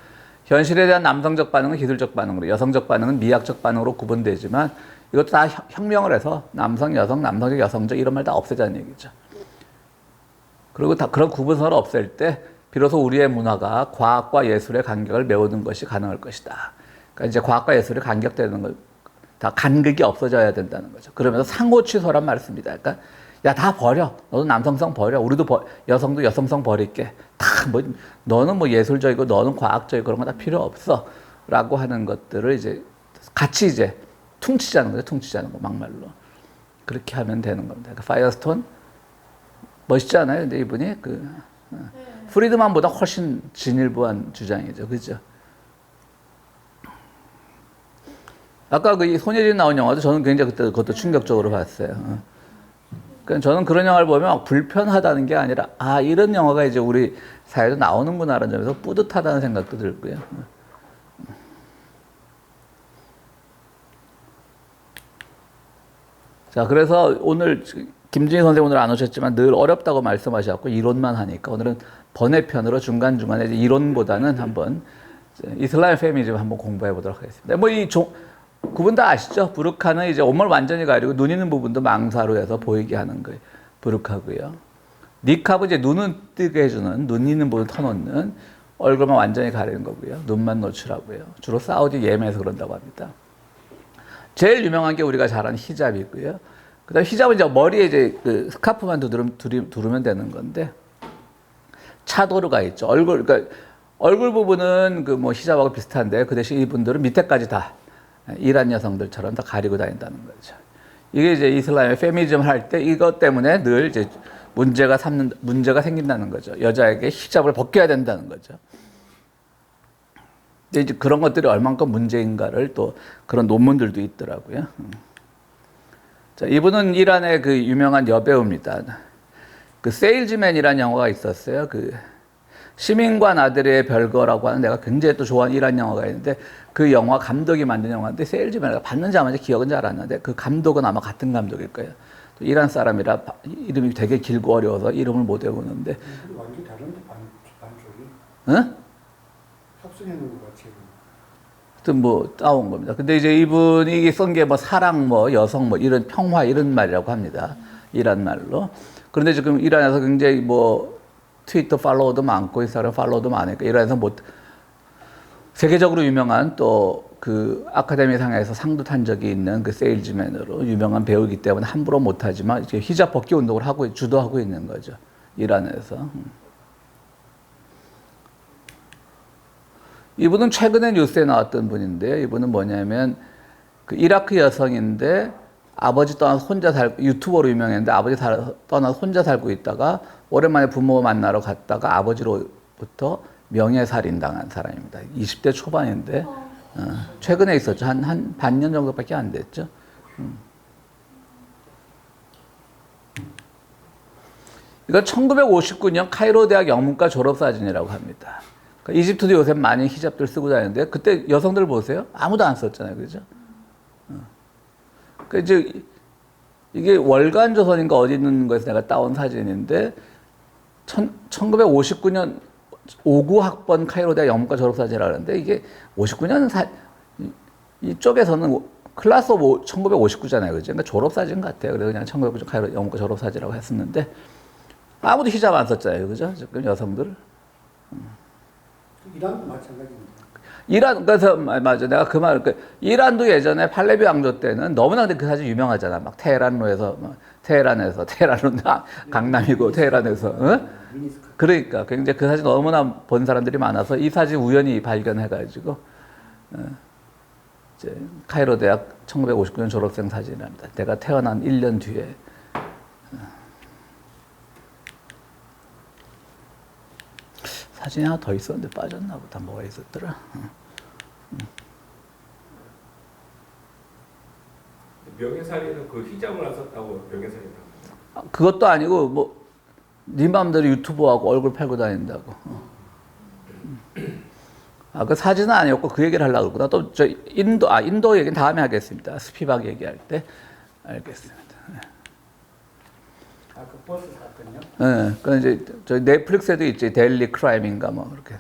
현실에 대한 남성적 반응은 기술적 반응으로 여성적 반응은 미학적 반응으로 구분되지만 이것도 다 혁명을 해서 남성, 여성, 남성적, 여성적 이런 말 다 없애자는 얘기죠. 그리고 다 그런 구분선을 없앨 때 비로소 우리의 문화가 과학과 예술의 간격을 메우는 것이 가능할 것이다. 그러니까 이제 과학과 예술의 간격되는 것, 다 간극이 없어져야 된다는 거죠. 그러면서 상호 취소란 말씀입니다. 그러니까 야, 다 버려. 너도 남성성 버려. 우리도 여성도 여성성 버릴게. 너는 뭐 예술적이고 너는 과학적이고 그런 거 다 필요 없어. 라고 하는 것들을 이제 같이 이제 퉁치자는 거죠. 퉁치자는 거 막말로. 그렇게 하면 되는 겁니다. 그 파이어스톤 멋있지 않아요? 근데 이분이 프리드만보다 훨씬 진일보한 주장이죠. 그죠? 아까 그 손예진 나온 영화도 저는 굉장히 그때 그것도 충격적으로 봤어요. 그러니까 저는 그런 영화를 보면 불편하다는 게 아니라 이런 영화가 이제 우리 사회도 나오는구나라는 점에서 뿌듯하다는 생각도 들고요. 자, 그래서 오늘 김진희 선생님 오늘 안 오셨지만 늘 어렵다고 말씀하셨고 이론만 하니까 오늘은 번외편으로 중간중간에 이론보다는 한번 이슬람 페미니즘 한번 공부해 보도록 하겠습니다. 뭐 그분 다 아시죠? 부르카는 이제 옷을 완전히 가리고 눈 있는 부분도 망사로 해서 보이게 하는 거예요. 부르카고요. 니캅은 이제 눈은 뜨게 해주는, 눈 있는 부분 터놓는, 얼굴만 완전히 가리는 거고요. 눈만 노출하고요. 주로 사우디 예멘에서 그런다고 합니다. 제일 유명한 게 우리가 잘 아는 히잡이고요. 그 다음에 히잡은 이제 머리에 이제 그 스카프만 두르면 되는 건데, 차도르가 있죠. 그러니까 얼굴 부분은 그 뭐 히잡하고 비슷한데, 그 대신 이분들은 밑에까지 다 이란 여성들처럼 다 가리고 다닌다는 거죠. 이게 이제 이슬람의 페미니즘 할 때 이것 때문에 늘 이제 문제가 생긴다는 거죠. 여자에게 히잡을 벗겨야 된다는 거죠. 근데 이제 그런 것들이 얼만큼 문제인가를 또 그런 논문들도 있더라고요. 자, 이분은 이란의 그 유명한 여배우입니다. 그 세일즈맨이라는 영화가 있었어요. 그 시민과 나들의 별거라고 하는 내가 굉장히 또 좋아하는 이란 영화가 있는데 그 영화 감독이 만든 영화인데 세일즈맨을 봤는지 안 봤는지 기억은 잘 안 나는데 그 감독은 아마 같은 감독일 거예요. 또 이란 사람이라 이름이 되게 길고 어려워서 이름을 못 외우는데 완전 다른데 반쪽이 응? 합성해 놓은 것 같아요. 하여튼 뭐 따온 겁니다. 근데 이제 이분이 쓴 게 뭐 사랑, 뭐 여성, 뭐 이런 평화 이런 말이라고 합니다. 이란 말로. 그런데 지금 이란에서 굉장히 뭐 트위터 팔로워도 많고 인스타그램 팔로워도 많으니까 이란에서 뭐 세계적으로 유명한 또 그 아카데미 상에서 상도 탄 적이 있는 그 세일즈맨으로 유명한 배우이기 때문에 함부로 못하지만 이제 히잡 벗기 운동을 주도하고 있는 거죠. 이란에서. 이분은 최근에 뉴스에 나왔던 분인데요. 이분은 뭐냐면 그 이라크 여성인데 아버지 떠나서 혼자 유튜버로 유명했는데 아버지 떠나서 혼자 살고 있다가 오랜만에 부모 만나러 갔다가 아버지로부터 명예살인 당한 사람입니다. 20대 초반인데 최근에 있었죠. 한 반년 정도밖에 안 됐죠. 이건 1959년 카이로 대학 영문과 졸업 사진이라고 합니다. 그러니까 이집트도 요새 많이 히잡들 쓰고 다니는데 그때 여성들 보세요. 아무도 안 썼잖아요. 그죠? 그러니까 이제 이게 월간조선인가 어디 있는 거에서 내가 따온 사진인데 1959년 59학번 카이로 대학 영문과 졸업 사진이라고 하는데 이게 59년은 이쪽에서는 클래스 오브 1959잖아요. 그죠? 그러니까 졸업 사진 같아요. 그래서 그냥 1959년 카이로 영문과 졸업 사진이라고 했었는데 아무도 히잡 안 썼잖아요. 그죠? 지금 여성들. 이란도 마찬가지입니다. 이란, 그래서, 맞아. 내가 그 말을, 이란도 예전에 팔레비 왕조 때는 너무나 근데 그 사진 유명하잖아. 막 테헤란로에서, 테헤란로, 강남이고, 테헤란에서, 그러니까. 굉장히 그 사진 너무나 본 사람들이 많아서 이 사진 우연히 발견해가지고, 이제 카이로 대학 1959년 졸업생 사진이랍니다. 내가 태어난 1년 뒤에. 사진이 하나 더 있었는데 빠졌나 보다. 뭐가 있었더라. 명예살인은 그 히잡을 안 썼다고 명예살인 그것도 아니고 뭐 네 맘대로 유튜브하고 얼굴 팔고 다닌다고. 그 사진은 아니었고 그 얘기를 하려고 그러구나. 또 저 인도 얘기는 다음에 하겠습니다. 스피박 얘기할 때 알겠습니다. 그 버스 사건요? 네, 그 이제 저 넷플릭스에도 있지. 데일리 크라임인가 뭐 그렇게.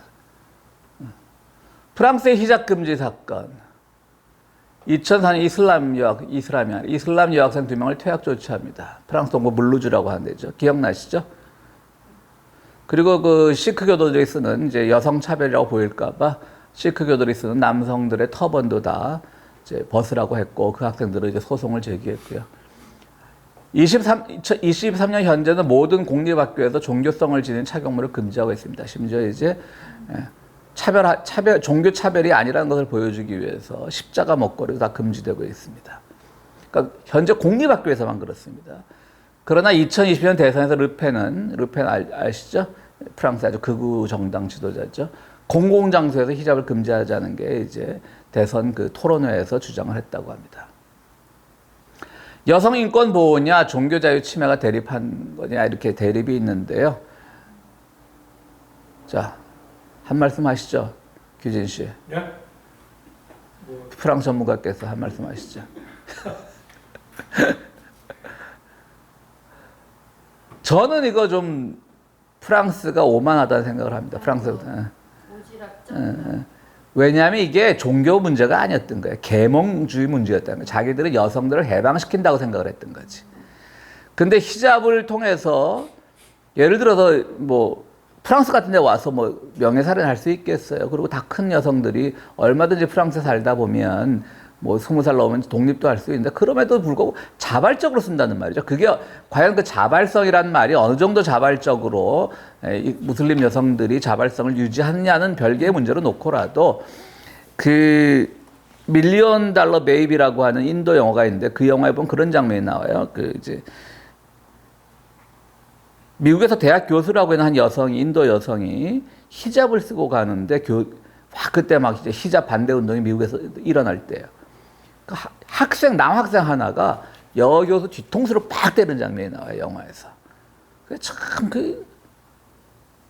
프랑스의 히잡 금지 사건. 2004년 이슬람 여학생 2명을 퇴학 조치합니다. 프랑스 동부 물루즈라고 하는 데죠. 기억나시죠? 그리고 그 시크 교도들이 쓰는 이제 여성 차별이라고 보일까봐 시크 교도들이 쓰는 남성들의 터번도 다 이제 벗으라고 했고 그 학생들은 이제 소송을 제기했고요. 23년 현재는 모든 공립학교에서 종교성을 지닌 착용물을 금지하고 있습니다. 심지어 이제 종교 차별이 아니라는 것을 보여주기 위해서 십자가 먹거리도 다 금지되고 있습니다. 그러니까 현재 공립학교에서만 그렇습니다. 그러나 2020년 대선에서 르펜 아시죠? 프랑스 아주 극우 정당 지도자죠. 공공장소에서 히잡을 금지하자는 게 이제 대선 그 토론회에서 주장을 했다고 합니다. 여성 인권 보호냐, 종교 자유 침해가 대립한 거냐, 이렇게 대립이 있는데요. 자, 한 말씀 하시죠, 규진 씨. 예? 프랑스 전문가께서 한 말씀 하시죠. 저는 이거 좀 프랑스가 오만하다는 생각을 합니다. 프랑스. 오지랖 왜냐하면 이게 종교 문제가 아니었던 거예요. 계몽주의 문제였다는 거예요. 자기들은 여성들을 해방시킨다고 생각을 했던 거지. 근데 히잡을 통해서 예를 들어서 뭐 프랑스 같은 데 와서 뭐 명예살인 할 수 있겠어요. 그리고 다 큰 여성들이 얼마든지 프랑스에 살다 보면 뭐 20살 넘으면 독립도 할 수 있는데 그럼에도 불구하고 자발적으로 쓴다는 말이죠. 그게 과연 그 자발성이라는 말이 어느 정도 자발적으로 이 무슬림 여성들이 자발성을 유지하느냐는 별개의 문제로 놓고라도 그 밀리언 달러 베이비라고 하는 인도 영화가 있는데 그 영화에 보면 그런 장면이 나와요. 그 이제 미국에서 대학 교수라고 하는 한 여성이, 인도 여성이 히잡을 쓰고 가는데 그때 막 이제 히잡 반대 운동이 미국에서 일어날 때예요. 그 남학생 하나가 여교수 뒤통수를 팍 때리는 장면이 나와요, 영화에서.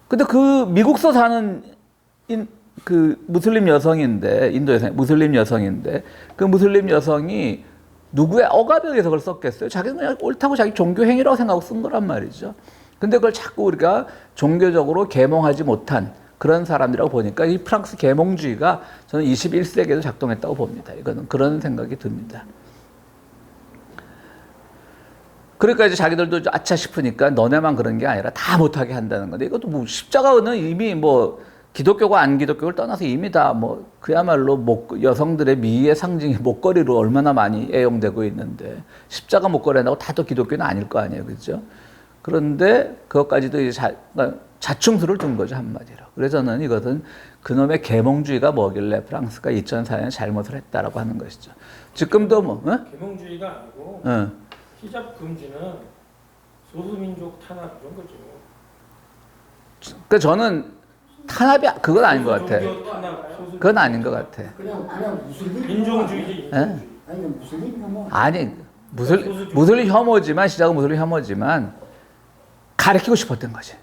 근데 그 미국서 사는 그 무슬림 여성인데, 인도 여성, 무슬림 여성인데, 그 무슬림 여성이 누구의 억압에 의해서 그걸 썼겠어요? 자기는 그냥 옳다고 자기 종교 행위라고 생각하고 쓴 거란 말이죠. 근데 그걸 자꾸 우리가 종교적으로 계몽하지 못한 그런 사람이라고 보니까 이 프랑스 계몽주의가 저는 21세기에도 작동했다고 봅니다. 이거는 그런 생각이 듭니다. 그러니까 이제 자기들도 아차 싶으니까 너네만 그런 게 아니라 다 못하게 한다는 건데 이것도 뭐 십자가는 이미 뭐 기독교가 안 기독교를 떠나서 이미 다 뭐 그야말로 여성들의 미의 상징이 목걸이로 얼마나 많이 애용되고 있는데 십자가 목걸이 한다고 다 또 기독교는 아닐 거 아니에요. 그렇죠? 그런데 그것까지도 이제 자충수를 둔 거죠, 한마디로. 그래서 저는 이것은 그놈의 계몽주의가 뭐길래 프랑스가 2004년에 잘못을 했다라고 하는 것이죠. 지금도 뭐, 계몽주의가 아니고 히잡 금지는 소수민족 탄압 이런 거죠. 그러니까 저는 탄압이 그건 아닌 것 같아. 그건 아닌 것 같아. 그냥 무슬림 인종주의. 아니 무슬림 혐오. 아니 무슬림 혐오지만 시작은 무슬림 혐오지만 가르치고 싶었던 거지.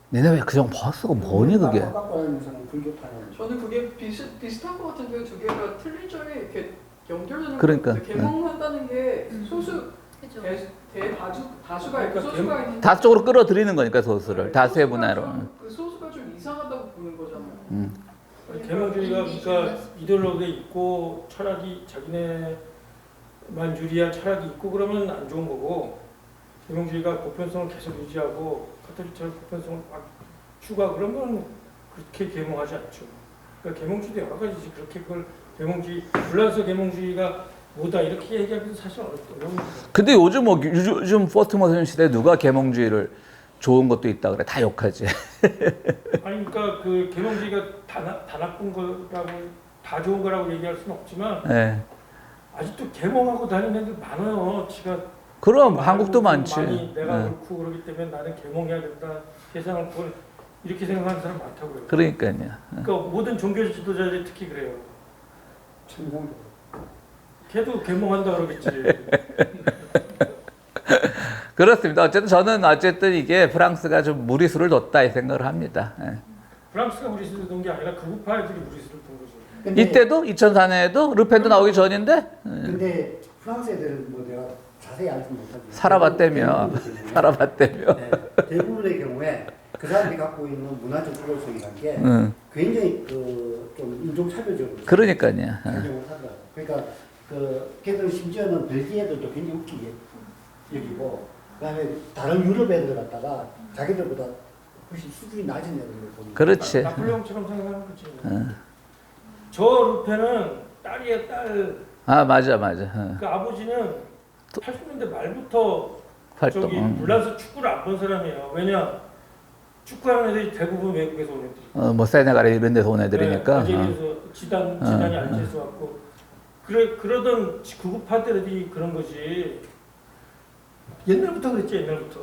너네 왜 그정 벗고 뭐니 그게? 저는 그게 비슷한 것 같은데 두 개가 틀린 점이 이렇게 연결되는 그러니까, 것 같아요. 개몽한다는 게 소수 그죠. 다수가 있고 소수가 있는데 다수적으로 끌어들이는 거니까 소수를 다수의 문화로. 그 소수가 좀 이상하다고 보는 거잖아요. 계몽주의가 그러니까 이데올로기가 있고 철학이 자기네만 유리한 철학이 있고 그러면 안 좋은 거고 계몽주의가 보편성을 계속 유지하고 카톨릭처럼 보편성을 막 추가 그러면 그렇게 계몽하지 않죠. 그러니까 계몽주의도 여러 가지지 그렇게 그걸 계몽주의 불란서 계몽주의가 뭐다 이렇게 얘기하기도 사실 어려운 거예요. 근데 요즘 뭐 요즘 포스트 모던 시대에 누가 계몽주의를 좋은 것도 있다 그래 다 욕하지. 아니 그러니까 그 계몽주의가 다 나쁜 거라고 다 좋은 거라고 얘기할 수는 없지만 네. 아직도 계몽하고 다니는 애들 많아요. 지가 그럼 한국도 많지. 많이 내가 네. 그렇고 그러기 때문에 나는 계몽해야 된다. 세상을 구원 이렇게 생각하는 사람 많다고요. 그러니까요. 그러니까 모든 종교 지도자들이 특히 그래요. 천공. 걔도 계몽한다 그러겠지. 그렇습니다. 어쨌든 이게 프랑스가 좀 무리수를 뒀다 이 생각을 합니다. 예. 프랑스가 무리수를 둔 게 아니라 극우파들이 무리수를 둔 거죠. 이때도 2004년에도 르펜도 나오기 전인데 근데 프랑스 애들은 뭐 내가 자세히 알지 못하지만 살아봤다며. 네, 대부분의 경우에 그 사람들이 갖고 있는 문화적 불로성이라는 게 굉장히 좀 인종차별적으로 그러니까요. 작용을 하더라고요. 그러니까 걔들 심지어는 벨기에 애들도 굉장히 웃기게 여기고 그다음에 다른 유럽 애들 갖다가 자기들보다 훨씬 수준이 낮은 애들을 보는 그렇지. 나폴레옹처럼 생각하는 거지. 저 루페는 딸이에요, 딸. 아 맞아. 그 아버지는 80년대 말부터 활동. 저기 불란서 축구를 안 본 사람이에요. 왜냐? 축구하는 애들이 대부분 외국에서 온 애들이. 뭐 세네갈 이런 데서 온 애들이니까. 알제리에서 지단이 알제리에서 왔고 그러던 구급파들이 그런 거지. 옛날부터 그랬지 옛날부터.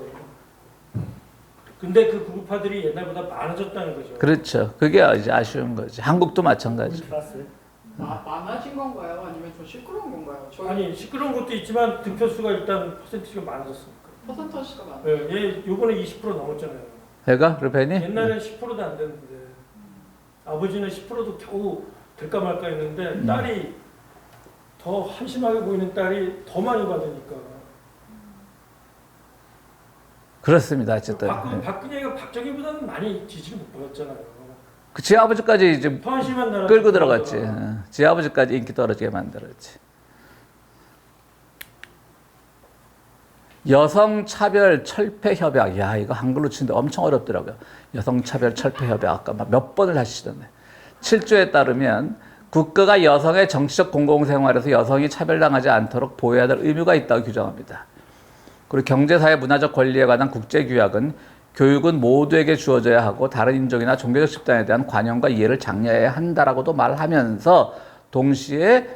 근데 그 구급파들이 옛날보다 많아졌다는 거죠. 그렇죠. 그게 이제 아쉬운 거지. 한국도 마찬가지. 봤어요? 많아진 건가요? 아니면 좀 시끄러운 건가요? 저희 아니 시끄러운 것도 있지만 득표수가 일단 퍼센티지가 많아졌으니까. 퍼센터지가 많아요. 얘 요번에 20% 넘었잖아요. 애가 르펜이? 옛날엔 10%도 안 됐는데 아버지는 10%도 겨우 될까 말까 했는데 딸이 더 한심하게 보이는 딸이 더 많이 받으니까. 그렇습니다. 어쨌든. 박근혜가 박정희보다는 많이 지지를 못 받았잖아요. 그 지 아버지까지 이제 더 한심한 나라 끌고 들어갔지. 지 아버지까지 인기 떨어지게 만들었지. 여성차별 철폐 협약. 야, 이거 한글로 치는데 엄청 어렵더라고요. 여성차별 철폐 협약. 아까 막 몇 번을 하시던데. 7조에 따르면 국가가 여성의 정치적 공공생활에서 여성이 차별당하지 않도록 보호해야 될 의무가 있다고 규정합니다. 그리고 경제사회 문화적 권리에 관한 국제규약은 교육은 모두에게 주어져야 하고 다른 인종이나 종교적 집단에 대한 관용과 이해를 장려해야 한다라고도 말하면서 동시에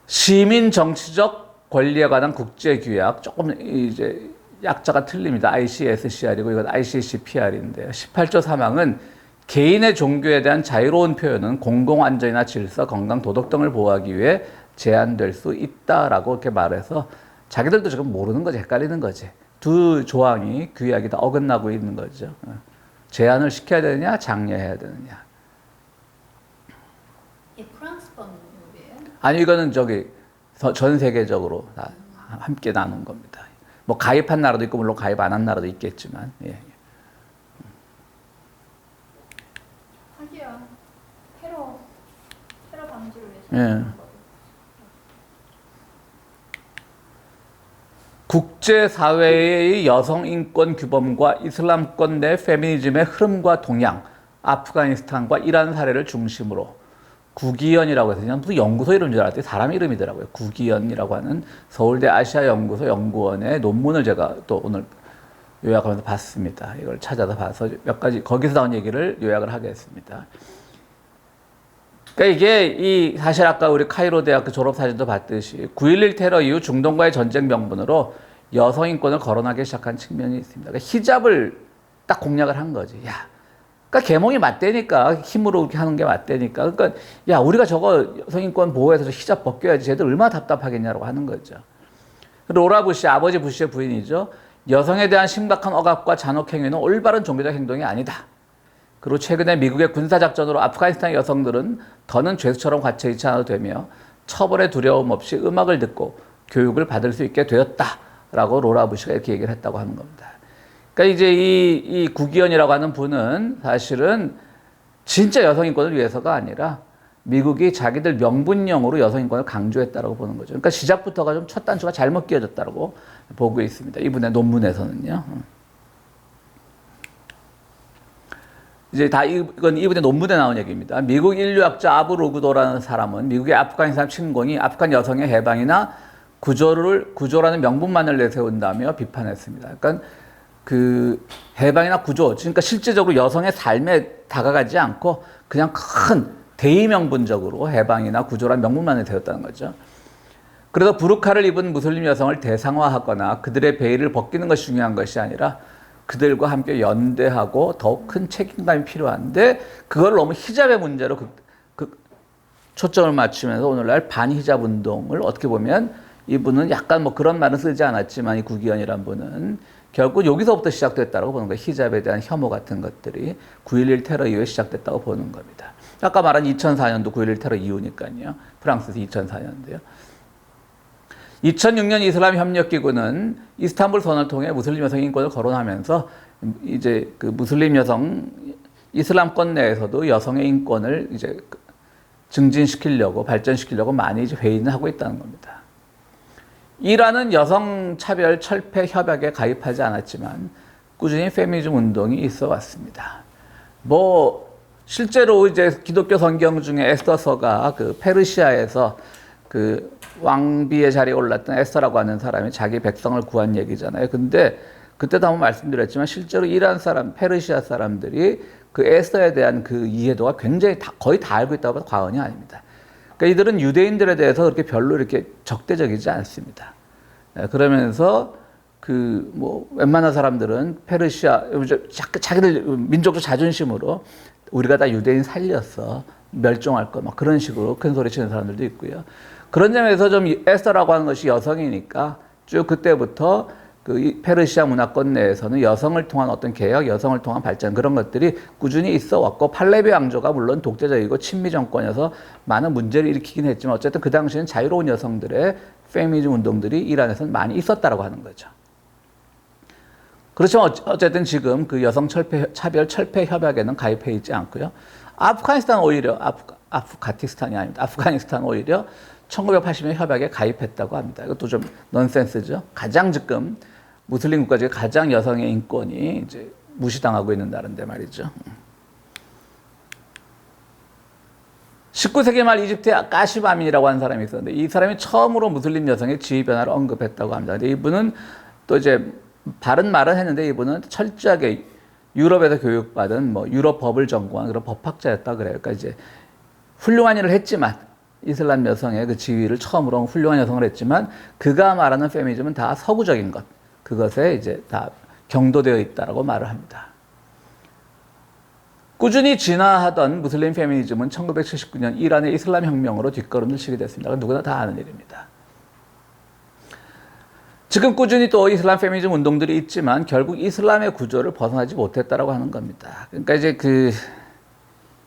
시민 정치적 권리에 관한 국제규약, 조금 이제 약자가 틀립니다. ICSCR이고 이건 ICCPR인데요. 18조 3항은 개인의 종교에 대한 자유로운 표현은 공공안전이나 질서, 건강, 도덕 등을 보호하기 위해 제한될 수 있다라고 이렇게 말해서 자기들도 지금 모르는 거지, 헷갈리는 거지. 두 조항이 규약이 다 어긋나고 있는 거죠. 제한을 시켜야 되느냐, 장려해야 되느냐. 이 프랑스 법률이에요? 아니, 이거는 전 세계적으로 다 함께 나눈 겁니다. 뭐 가입한 나라도 있고 물론 가입 안 한 나라도 있겠지만. 예. 하기야 테러 방지를 위해서. 예. 국제사회의 여성인권 규범과 이슬람권 내 페미니즘의 흐름과 동향, 아프가니스탄과 이란 사례를 중심으로 구기연이라고 해서 그냥 무슨 연구소 이름인 줄 알았더니 사람 이름이더라고요. 구기연이라고 하는 서울대 아시아연구소 연구원의 논문을 제가 또 오늘 요약하면서 봤습니다. 이걸 찾아서 봐서 몇 가지 거기서 나온 얘기를 요약을 하겠습니다. 그러니까 이게 사실 아까 우리 카이로 대학교 졸업사진도 봤듯이 9.11 테러 이후 중동과의 전쟁 명분으로 여성 인권을 거론하기 시작한 측면이 있습니다. 그러니까 히잡을 딱 공략을 한 거지. 야, 그러니까 계몽이 맞대니까 힘으로 이렇게 하는 게 맞대니까. 그러니까 야, 우리가 저거 여성 인권 보호해서 히잡 벗겨야지. 쟤들 얼마나 답답하겠냐라고 하는 거죠. 로라 부시, 아버지 부시의 부인이죠. 여성에 대한 심각한 억압과 잔혹 행위는 올바른 종교적 행동이 아니다. 그리고 최근에 미국의 군사작전으로 아프가니스탄 여성들은 더는 죄수처럼 갇혀있지 않아도 되며 처벌의 두려움 없이 음악을 듣고 교육을 받을 수 있게 되었다라고 로라 부시가 이렇게 얘기를 했다고 하는 겁니다. 그러니까 이제 이 구기현이라고 하는 분은 사실은 진짜 여성인권을 위해서가 아니라 미국이 자기들 명분용으로 여성인권을 강조했다라고 보는 거죠. 그러니까 시작부터가 좀 첫 단추가 잘못 끼워졌다라고 보고 있습니다. 이분의 논문에서는요. 이제 이건 이분의 논문에 나온 얘기입니다. 미국 인류학자 아브로그도라는 사람은 미국의 아프가니스탄 침공이 아프간 여성의 해방이나 구조라는 명분만을 내세운다며 비판했습니다. 그러니까 그 해방이나 구조, 그러니까 실제적으로 여성의 삶에 다가가지 않고 그냥 큰 대의 명분적으로 해방이나 구조라는 명분만을 세웠다는 거죠. 그래서 부르카를 입은 무슬림 여성을 대상화하거나 그들의 베일을 벗기는 것이 중요한 것이 아니라 그들과 함께 연대하고 더욱 큰 책임감이 필요한데 그걸 너무 히잡의 문제로 초점을 맞추면서 오늘날 반히잡 운동을 어떻게 보면 이분은 약간 뭐 그런 말은 쓰지 않았지만 이 구기현이란 분은 결국 여기서부터 시작됐다고 보는 거예요. 히잡에 대한 혐오 같은 것들이 9.11 테러 이후에 시작됐다고 보는 겁니다. 아까 말한 2004년도 9.11 테러 이후니까요. 프랑스에서 2004년도요. 2006년 이슬람 협력기구는 이스탄불 선언을 통해 무슬림 여성 인권을 거론하면서 이제 그 무슬림 여성 이슬람권 내에서도 여성의 인권을 이제 증진시키려고 발전시키려고 많이 이제 회의는 하고 있다는 겁니다. 이란은 여성 차별 철폐 협약에 가입하지 않았지만 꾸준히 페미니즘 운동이 있어 왔습니다. 뭐 실제로 이제 기독교 성경 중에 에스더서가 그 페르시아에서 그 왕비의 자리에 올랐던 에스더라고 하는 사람이 자기 백성을 구한 얘기잖아요. 근데 그때도 한번 말씀드렸지만 실제로 이란 사람, 페르시아 사람들이 그 에스더에 대한 그 이해도가 굉장히 거의 다 알고 있다고 해도 과언이 아닙니다. 그러니까 이들은 유대인들에 대해서 그렇게 별로 이렇게 적대적이지 않습니다. 그러면서 그 뭐 웬만한 사람들은 페르시아 자기들 민족적 자존심으로 우리가 다 유대인 살렸어 멸종할 거 막 그런 식으로 큰 소리 치는 사람들도 있고요. 그런 점에서 좀 에스더라고 하는 것이 여성이니까 쭉 그때부터 그 페르시아 문화권 내에서는 여성을 통한 어떤 개혁, 여성을 통한 발전 그런 것들이 꾸준히 있어 왔고 팔레비 왕조가 물론 독재적이고 친미 정권이어서 많은 문제를 일으키긴 했지만 어쨌든 그 당시에는 자유로운 여성들의 페미니즘 운동들이 이란에서는 많이 있었다라고 하는 거죠. 그렇지만 어쨌든 지금 그 여성 차별 철폐 협약에는 가입해 있지 않고요. 아프가니스탄 오히려 아프가니스탄이 아닙니다. 아프가니스탄 오히려 1980년 협약에 가입했다고 합니다. 이것도 좀 넌센스죠. 가장 지금 무슬림 국가 중에 가장 여성의 인권이 이제 무시당하고 있는 나라인데 말이죠. 19세기 말 이집트의 까시바민이라고 하는 사람이 있었는데 이 사람이 처음으로 무슬림 여성의 지위 변화를 언급했다고 합니다. 근데 이분은 또 이제 바른 말은 했는데 이분은 철저하게 유럽에서 교육받은 뭐 유럽 법을 전공한 그런 법학자였다 그래요. 그러니까 이제 훌륭한 일을 했지만 이슬람 여성의 그 지위를 처음으로 훌륭한 여성을 했지만 그가 말하는 페미니즘은 다 서구적인 것 그것에 이제 다 경도되어 있다라고 말을 합니다. 꾸준히 진화하던 무슬림 페미니즘은 1979년 이란의 이슬람 혁명으로 뒷걸음질 치게 됐습니다. 누구나 다 아는 일입니다. 지금 꾸준히 또 이슬람 페미니즘 운동들이 있지만 결국 이슬람의 구조를 벗어나지 못했다라고 하는 겁니다. 그러니까 이제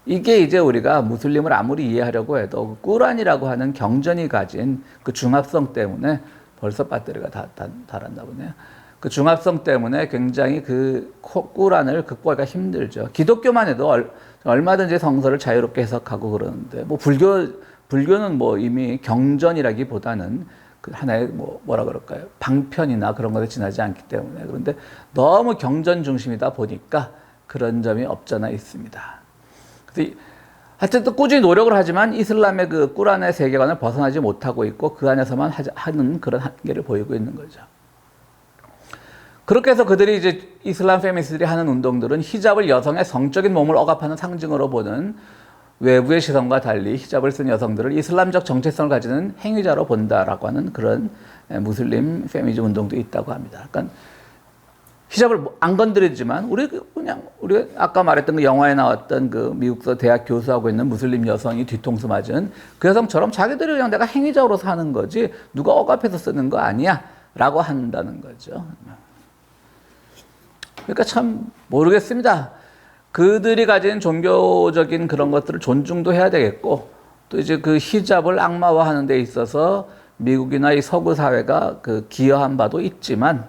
이게 이제 우리가 무슬림을 아무리 이해하려고 해도 꾸란이라고 하는 경전이 가진 그 중합성 때문에 벌써 배터리가 다 닳았나 보네요. 그 중합성 때문에 굉장히 그 꾸란을 극복하기가 힘들죠. 기독교만 해도 얼마든지 성서를 자유롭게 해석하고 그러는데 뭐 불교는 뭐 이미 경전이라기보다는 그 하나의 뭐라 그럴까요? 방편이나 그런 것에 지나지 않기 때문에 그런데 너무 경전 중심이다 보니까 그런 점이 없잖아 있습니다. 하여튼 또 꾸준히 노력을 하지만 이슬람의 그 꾸란의 세계관을 벗어나지 못하고 있고 그 안에서만 하는 그런 한계를 보이고 있는 거죠. 그렇게 해서 그들이 이제 이슬람 페미니스트들이 하는 운동들은 히잡을 여성의 성적인 몸을 억압하는 상징으로 보는 외부의 시선과 달리 히잡을 쓴 여성들을 이슬람적 정체성을 가지는 행위자로 본다라고 하는 그런 무슬림 페미니즘 운동도 있다고 합니다. 그러니까 히잡을 안 건드리지만 우리가 아까 말했던 그 영화에 나왔던 그 미국서 대학 교수하고 있는 무슬림 여성이 뒤통수 맞은 그 여성처럼 자기들이 그냥 내가 행위자로 사는 거지 누가 억압해서 쓰는 거 아니야 라고 한다는 거죠. 그러니까 참 모르겠습니다. 그들이 가진 종교적인 그런 것들을 존중도 해야 되겠고 또 이제 그 히잡을 악마화하는 데 있어서 미국이나 이 서구 사회가 그 기여한 바도 있지만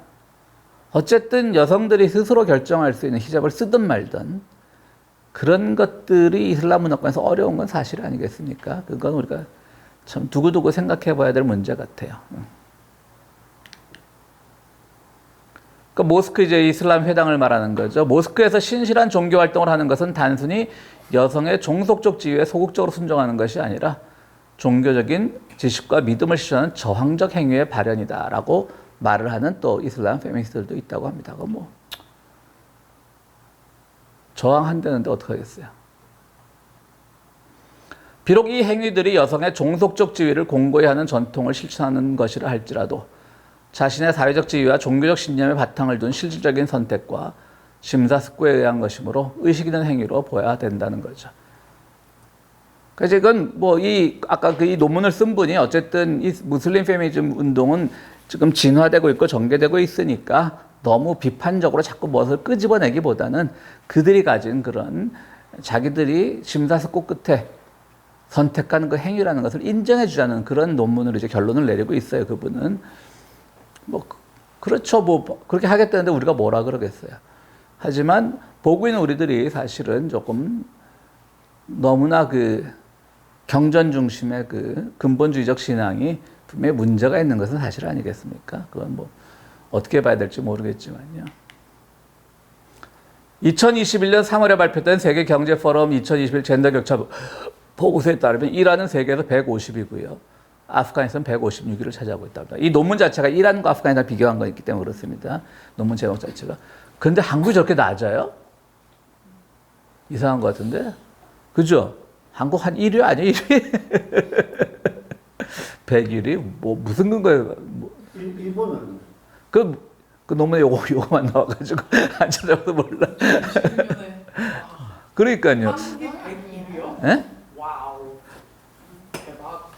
어쨌든 여성들이 스스로 결정할 수 있는 히잡을 쓰든 말든 그런 것들이 이슬람 문화권에서 어려운 건 사실 아니겠습니까? 그건 우리가 참 두고두고 생각해 봐야 될 문제 같아요. 그러니까 모스크 이제 이슬람 회당을 말하는 거죠. 모스크에서 신실한 종교 활동을 하는 것은 단순히 여성의 종속적 지위에 소극적으로 순종하는 것이 아니라 종교적인 지식과 믿음을 실현하는 저항적 행위의 발현이다라고 말을 하는 또 이슬람 페미니스트들도 있다고 합니다. 그거 뭐 저항한다는데 어떡하겠어요. 비록 이 행위들이 여성의 종속적 지위를 공고히 하는 전통을 실천하는 것이라 할지라도 자신의 사회적 지위와 종교적 신념의 바탕을 둔 실질적인 선택과 심사숙고에 의한 것이므로 의식 있는 행위로 보아야 된다는 거죠. 그래서 이건 뭐 아까 이 논문을 쓴 분이 어쨌든 이 무슬림 페미니즘 운동은 지금 진화되고 있고 전개되고 있으니까 너무 비판적으로 자꾸 무엇을 끄집어내기보다는 그들이 가진 그런 자기들이 심사숙고 끝에 선택한 그 행위라는 것을 인정해 주자는 그런 논문으로 이제 결론을 내리고 있어요. 그분은 뭐 그렇죠. 뭐 그렇게 하겠다는데 우리가 뭐라 그러겠어요. 하지만 보고 있는 우리들이 사실은 조금 너무나 그 경전 중심의 그 근본주의적 신앙이 분명히 문제가 있는 것은 사실 아니겠습니까? 그건 뭐 어떻게 봐야 될지 모르겠지만요. 2021년 3월에 발표된 세계 경제 포럼 2021 젠더 격차 보고서에 따르면 이란은 세계에서 150이고요. 아프가니스탄 156위를 차지하고 있답니다. 이 논문 자체가 이란과 아프가니스탄 비교한 거있기 때문에 그렇습니다. 논문 제목 자체가. 근데 한국이 저렇게 낮아요? 이상한 것 같은데? 그죠? 한국 한 1위 아니에요? 1위? 101위? 뭐 무슨 근거에 일본은 그 논문에 요거만 나와가지고 안 찾아봐도 몰라. 2016년에 그러니까요. 한국이 101위요? 예? 와우. 대박.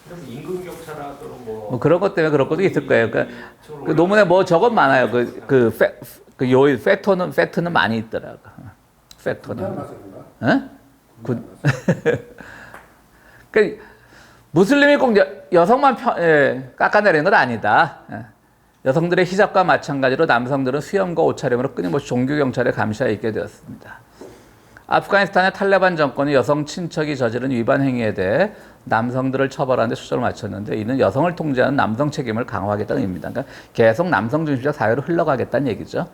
그럼 임금 격차나 또는 뭐 그런 것 때문에 그런 것도 있을 거예요. 그러니까 그 논문에 뭐 저건 많아요. 팩트는 많이 있더라고. 팩트는. 예? 그러니까 무슬림이 꼭 여성만 깎아내리는 건 아니다. 예. 여성들의 히잡과 마찬가지로 남성들은 수염과 옷차림으로 끊임없이 종교 경찰에 감시하여 있게 되었습니다. 아프가니스탄의 탈레반 정권이 여성 친척이 저지른 위반 행위에 대해 남성들을 처벌하는 데 초점을 맞췄는데 이는 여성을 통제하는 남성 책임을 강화하겠다는 의미입니다. 그러니까 계속 남성 중심적 사회로 흘러가겠다는 얘기죠.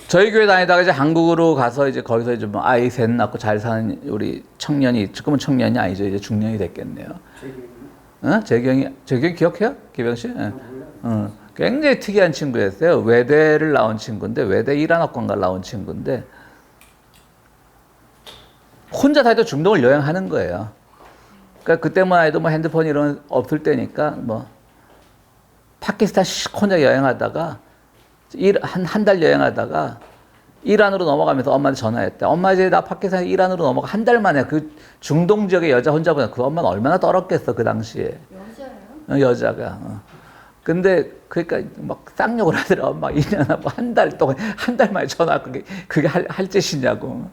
저희 교회 다니다가 이제 한국으로 가서 이제 거기서 이제 뭐 아이 셋 낳고 잘 사는 우리 청년이, 지금은 청년이 아니죠. 이제 중년이 됐겠네요. 재경이 기억해요? 기병 씨? 예. 굉장히 특이한 친구였어요. 외대를 나온 친구인데, 외대 이란어권가 나온 친구인데, 혼자 다니도 중동을 여행하는 거예요. 그러니까 그때만 해도 뭐 핸드폰 이런 없을 때니까 뭐, 파키스탄 혼자 여행하다가, 한 달 여행하다가, 이란으로 넘어가면서 엄마한테 전화했대. 엄마 이제 나 파키스탄 이란으로 넘어가 한 달 만에 그 중동 지역의 여자 혼자 보내. 그 엄마는 얼마나 떨었겠어 그 당시에. 여자예요? 여자가. 근데 그러니까 막 쌍욕을 하더라. 엄마 2년하고 한 달 동안 한 달 만에 전화 그게 할 짓이냐고.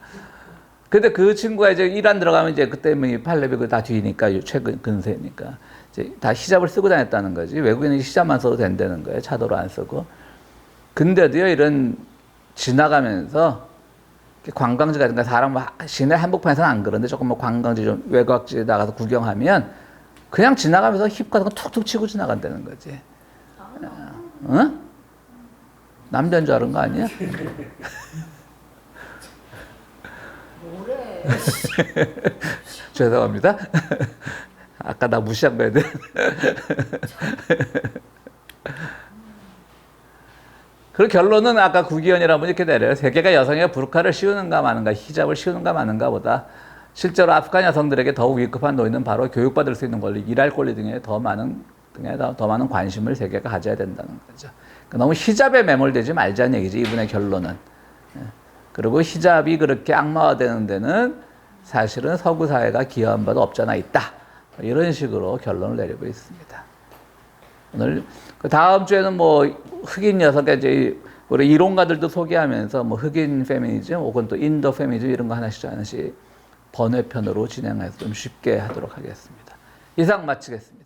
근데 그 친구가 이제 이란 들어가면 이제 그때 팔레비 다 뒤니까 최근 근세니까 이제 다 히잡을 쓰고 다녔다는 거지. 외국인은 히잡만 써도 된다는 거예요. 차도로 안 쓰고. 근데도요 이런 지나가면서 관광지 같은 거 사람 시내 한복판에서는 안 그런데 조금 뭐 관광지 좀 외곽지에 나가서 구경하면 그냥 지나가면서 힙 같은 거 툭툭 치고 지나간다는 거지. 어? 남자인 줄 아는 거 아니야? 뭐래? 죄송합니다. 아까 나 무시한 거야 돼. 그 결론은 아까 구기현이라는 분이 이렇게 내려요. 세계가 여성의 부르카를 씌우는가 마는가, 히잡을 씌우는가 마는가 보다 실제로 아프간 여성들에게 더욱 위급한 노인은 바로 교육받을 수 있는 권리, 일할 권리 등에 더 많은 관심을 세계가 가져야 된다는 거죠. 그러니까 너무 히잡에 매몰되지 말자는 얘기지, 이분의 결론은. 그리고 히잡이 그렇게 악마화되는 데는 사실은 서구 사회가 기여한 바도 없잖아 있다. 이런 식으로 결론을 내리고 있습니다. 오늘 그 다음 주에는 뭐 흑인 여성, 이제 우리 이론가들도 소개하면서 뭐 흑인 페미니즘 혹은 또 인도 페미니즘 이런 거 하나씩 번외편으로 진행해서 좀 쉽게 하도록 하겠습니다. 이상 마치겠습니다.